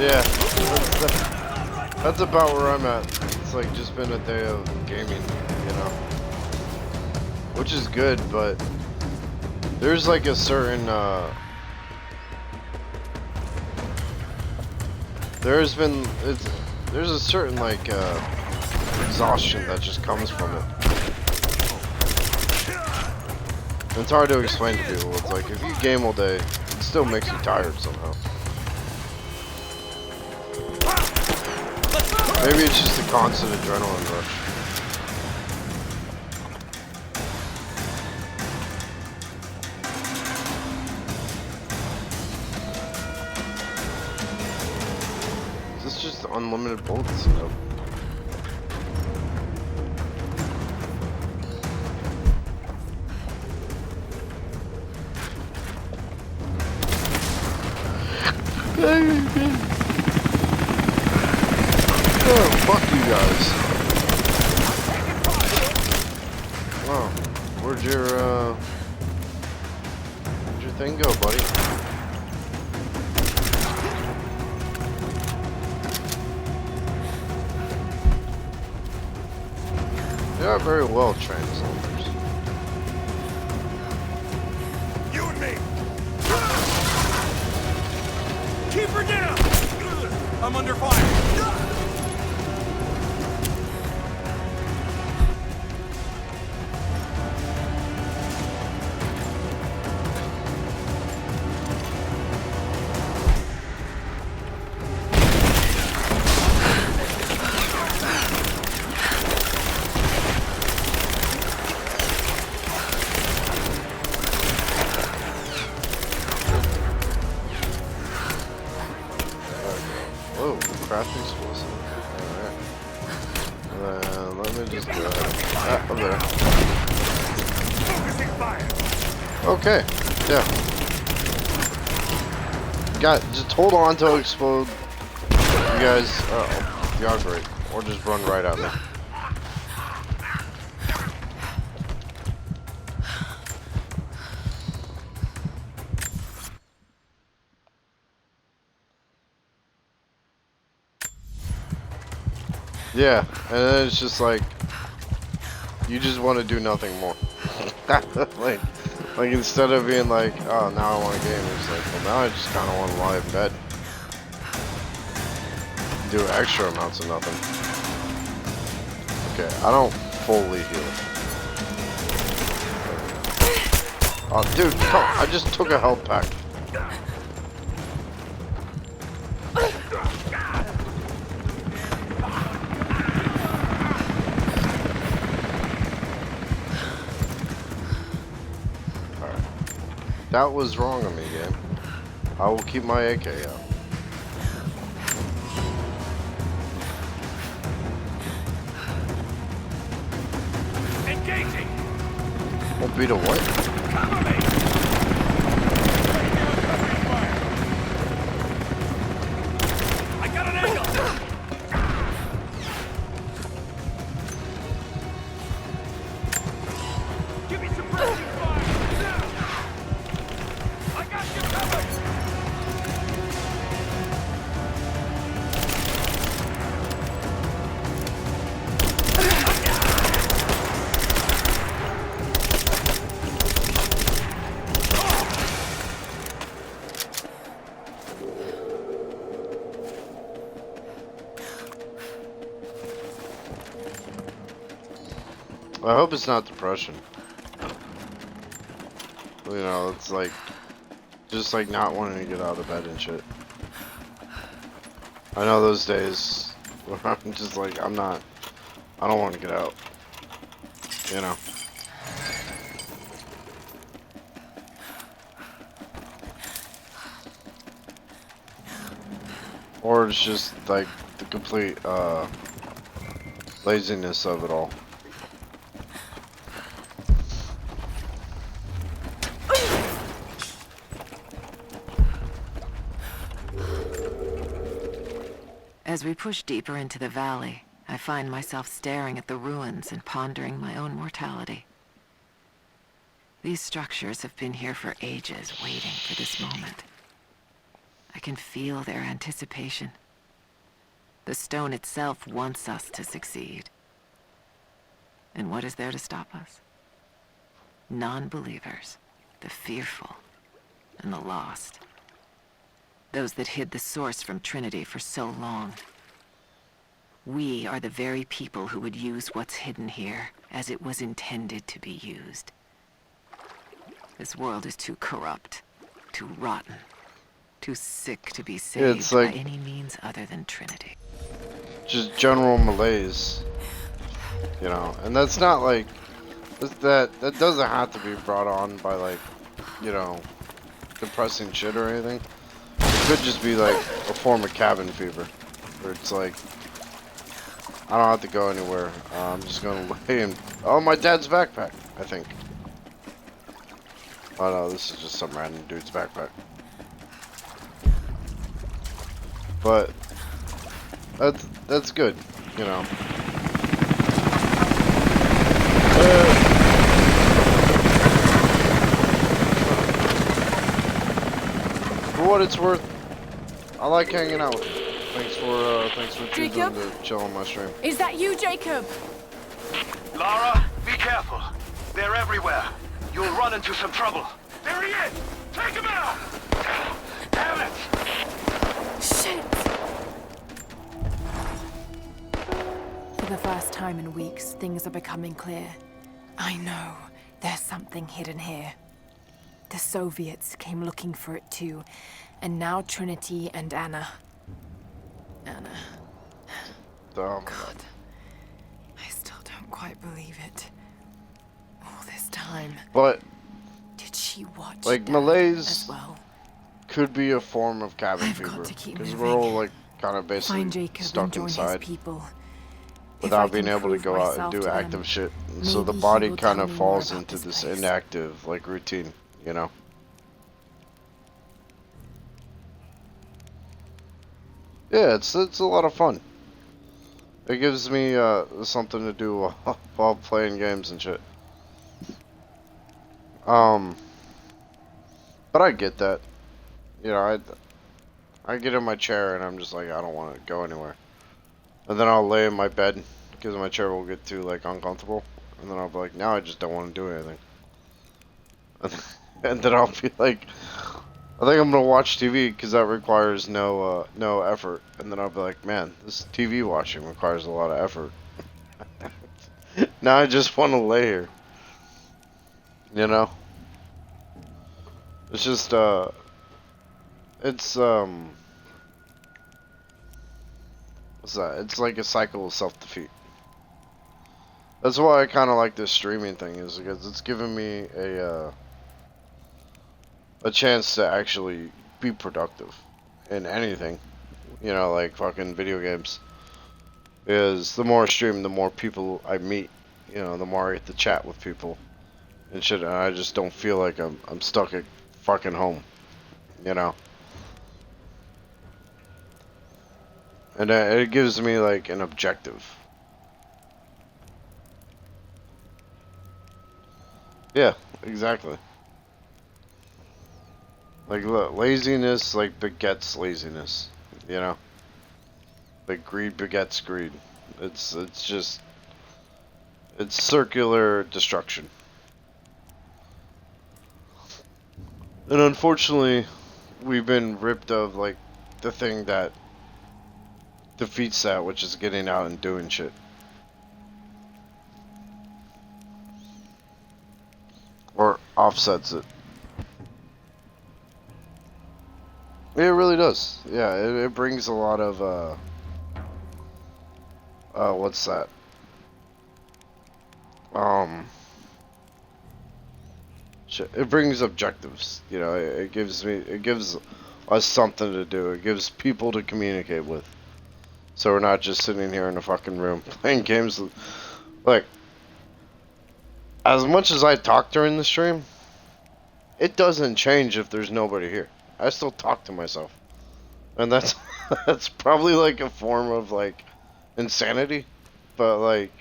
Yeah, that's about where I'm at. It's like just been a day of gaming, you know. Which is good, but there's like a certain there's a certain like exhaustion that just comes from it. It's hard to explain to people. It's like if you game all day, it still makes you tired somehow. Maybe it's just a constant adrenaline rush. Is this just unlimited bullets? Nope. Oh, fuck you guys. Wow. Where'd your thing go, buddy? They are very well trained soldiers. You and me! Keep her down! I'm under fire! Crafting explosive. Alright. Let me just do that. Ah, over there. Okay. Yeah. Just hold on till it explode. You guys, you are great. Or just run right at me. Yeah, and then it's just like you just want to do nothing more. like instead of being like, oh, now I want to game, it's like, well, now I just kind of want to lie in bed, do extra amounts of nothing. Okay, I don't fully heal. Oh, dude, come! I just took a health pack. That was wrong of me, game. I will keep my AK out. Engaging! Won't be the what? Cover me! I got an angle! Give me some pressure fire! I got you covered! I hope it's not depression. You know, it's like just like not wanting to get out of bed and shit. I know those days where I'm just like, I don't want to get out. you know. Or it's just like the complete laziness of it all. As we push deeper into the valley, I find myself staring at the ruins and pondering my own mortality. These structures have been here for ages, waiting for this moment. I can feel their anticipation. The stone itself wants us to succeed. And what is there to stop us? Non-believers, the fearful, and the lost. Those that hid the source from Trinity for so long. We are the very people who would use what's hidden here as it was intended to be used. This world is too corrupt, too rotten, too sick to be saved it's like, by any means other than Trinity. Just general malaise, you know, and that's not like that doesn't have to be brought on by like, you know, depressing shit or anything. It could just be like a form of cabin fever, where it's like I don't have to go anywhere. I'm just gonna lay in. Oh, my dad's backpack, I think. Oh no, this is just some random dude's backpack. But that's good, you know. For what it's worth, I like hanging out with you. Thanks for choosing Jacob? to chill on my stream. Is that you, Jacob? Lara, be careful. They're everywhere. You'll run into some trouble. There he is! Take him out! Damn it! Shit! For the first time in weeks, things are becoming clear. I know. There's something hidden here. The Soviets came looking for it too. And now Trinity and Anna. Anna. Oh, God. I still don't quite believe it. All this time. But did she watch like Dad malaise as well? could be a form of cabin fever because we're all like kind of basically stuck inside without being able to go out and do active shit, and so the body kind of falls into this inactive like routine, you know. Yeah, it's a lot of fun. It gives me something to do while playing games and shit. But I get that. You know, I get in my chair and I'm just like, I don't want to go anywhere. And then I'll lay in my bed because my chair will get too like uncomfortable. And then I'll be like, now I just don't want to do anything. And then I'll be like, I think I'm gonna watch TV because that requires no effort. And then I'll be like, man, this TV watching requires a lot of effort. Now I just want to lay here. You know? It's just it's what's that? It's like a cycle of self-defeat. That's why I kind of like this streaming thing, is because it's giving me a chance to actually be productive in anything, you know, like fucking video games. Is the more I stream, the more people I meet, you know, the more I get to chat with people and shit, and I just don't feel like I'm stuck at fucking home, you know. And it gives me like an objective. Yeah, exactly. Like, look, laziness like begets laziness, you know. Like greed begets greed. It's just, it's circular destruction. And unfortunately, we've been ripped of like the thing that defeats that, which is getting out and doing shit. Or offsets it. It really does. Yeah, it brings a lot of what's that? it brings objectives. You know, it gives us something to do. It gives people to communicate with. So we're not just sitting here in a fucking room playing games. Like, as much as I talk during the stream, it doesn't change if there's nobody here. I still talk to myself. And that's that's probably like a form of like insanity. But like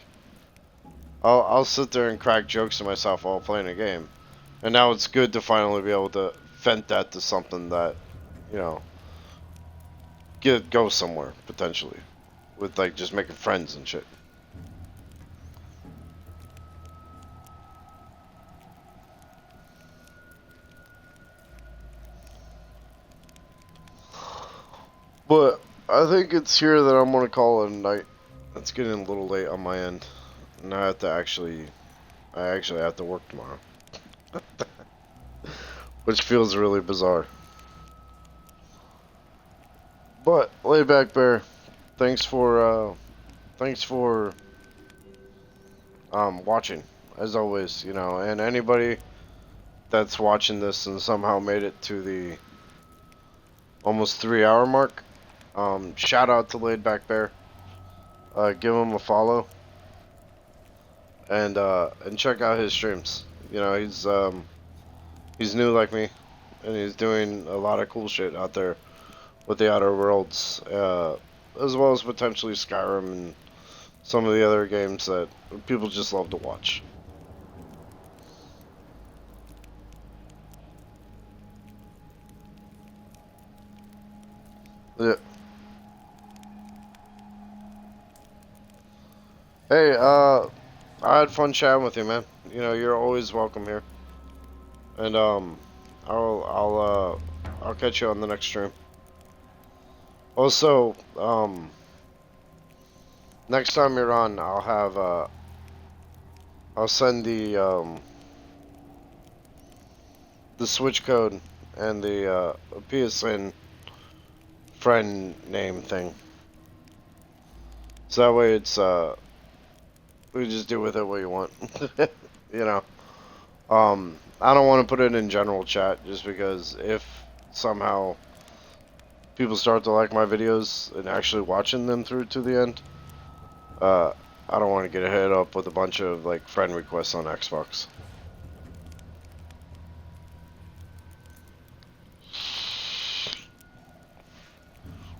I'll sit there and crack jokes to myself while playing a game. And now it's good to finally be able to vent that to something that, you know, go somewhere potentially with like just making friends and shit. But I think it's here that I'm gonna call it a night. It's getting a little late on my end, and I actually have to work tomorrow, which feels really bizarre. But Laidback Bear, thanks for watching as always, you know, and anybody that's watching this and somehow made it to the almost 3-hour mark. Shout out to Laidback Bear. Give him a follow. And check out his streams. You know, he's new like me, and he's doing a lot of cool shit out there with the Outer Worlds, as well as potentially Skyrim and some of the other games that people just love to watch. Yeah. Hey, I had fun chatting with you, man. You know, you're always welcome here. And I'll catch you on the next stream. Also, next time you're on, I'll send the Switch code and the PSN friend name thing. So that way it's we just do with it what you want. You know. I don't want to put it in general chat just because if somehow people start to like my videos and actually watching them through to the end, I don't want to get hit up with a bunch of like friend requests on Xbox.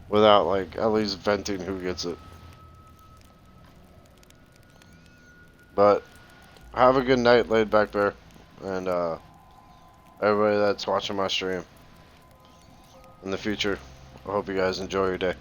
Without like at least venting who gets it. But have a good night, Laidback Bear, and everybody that's watching my stream in the future. I hope you guys enjoy your day.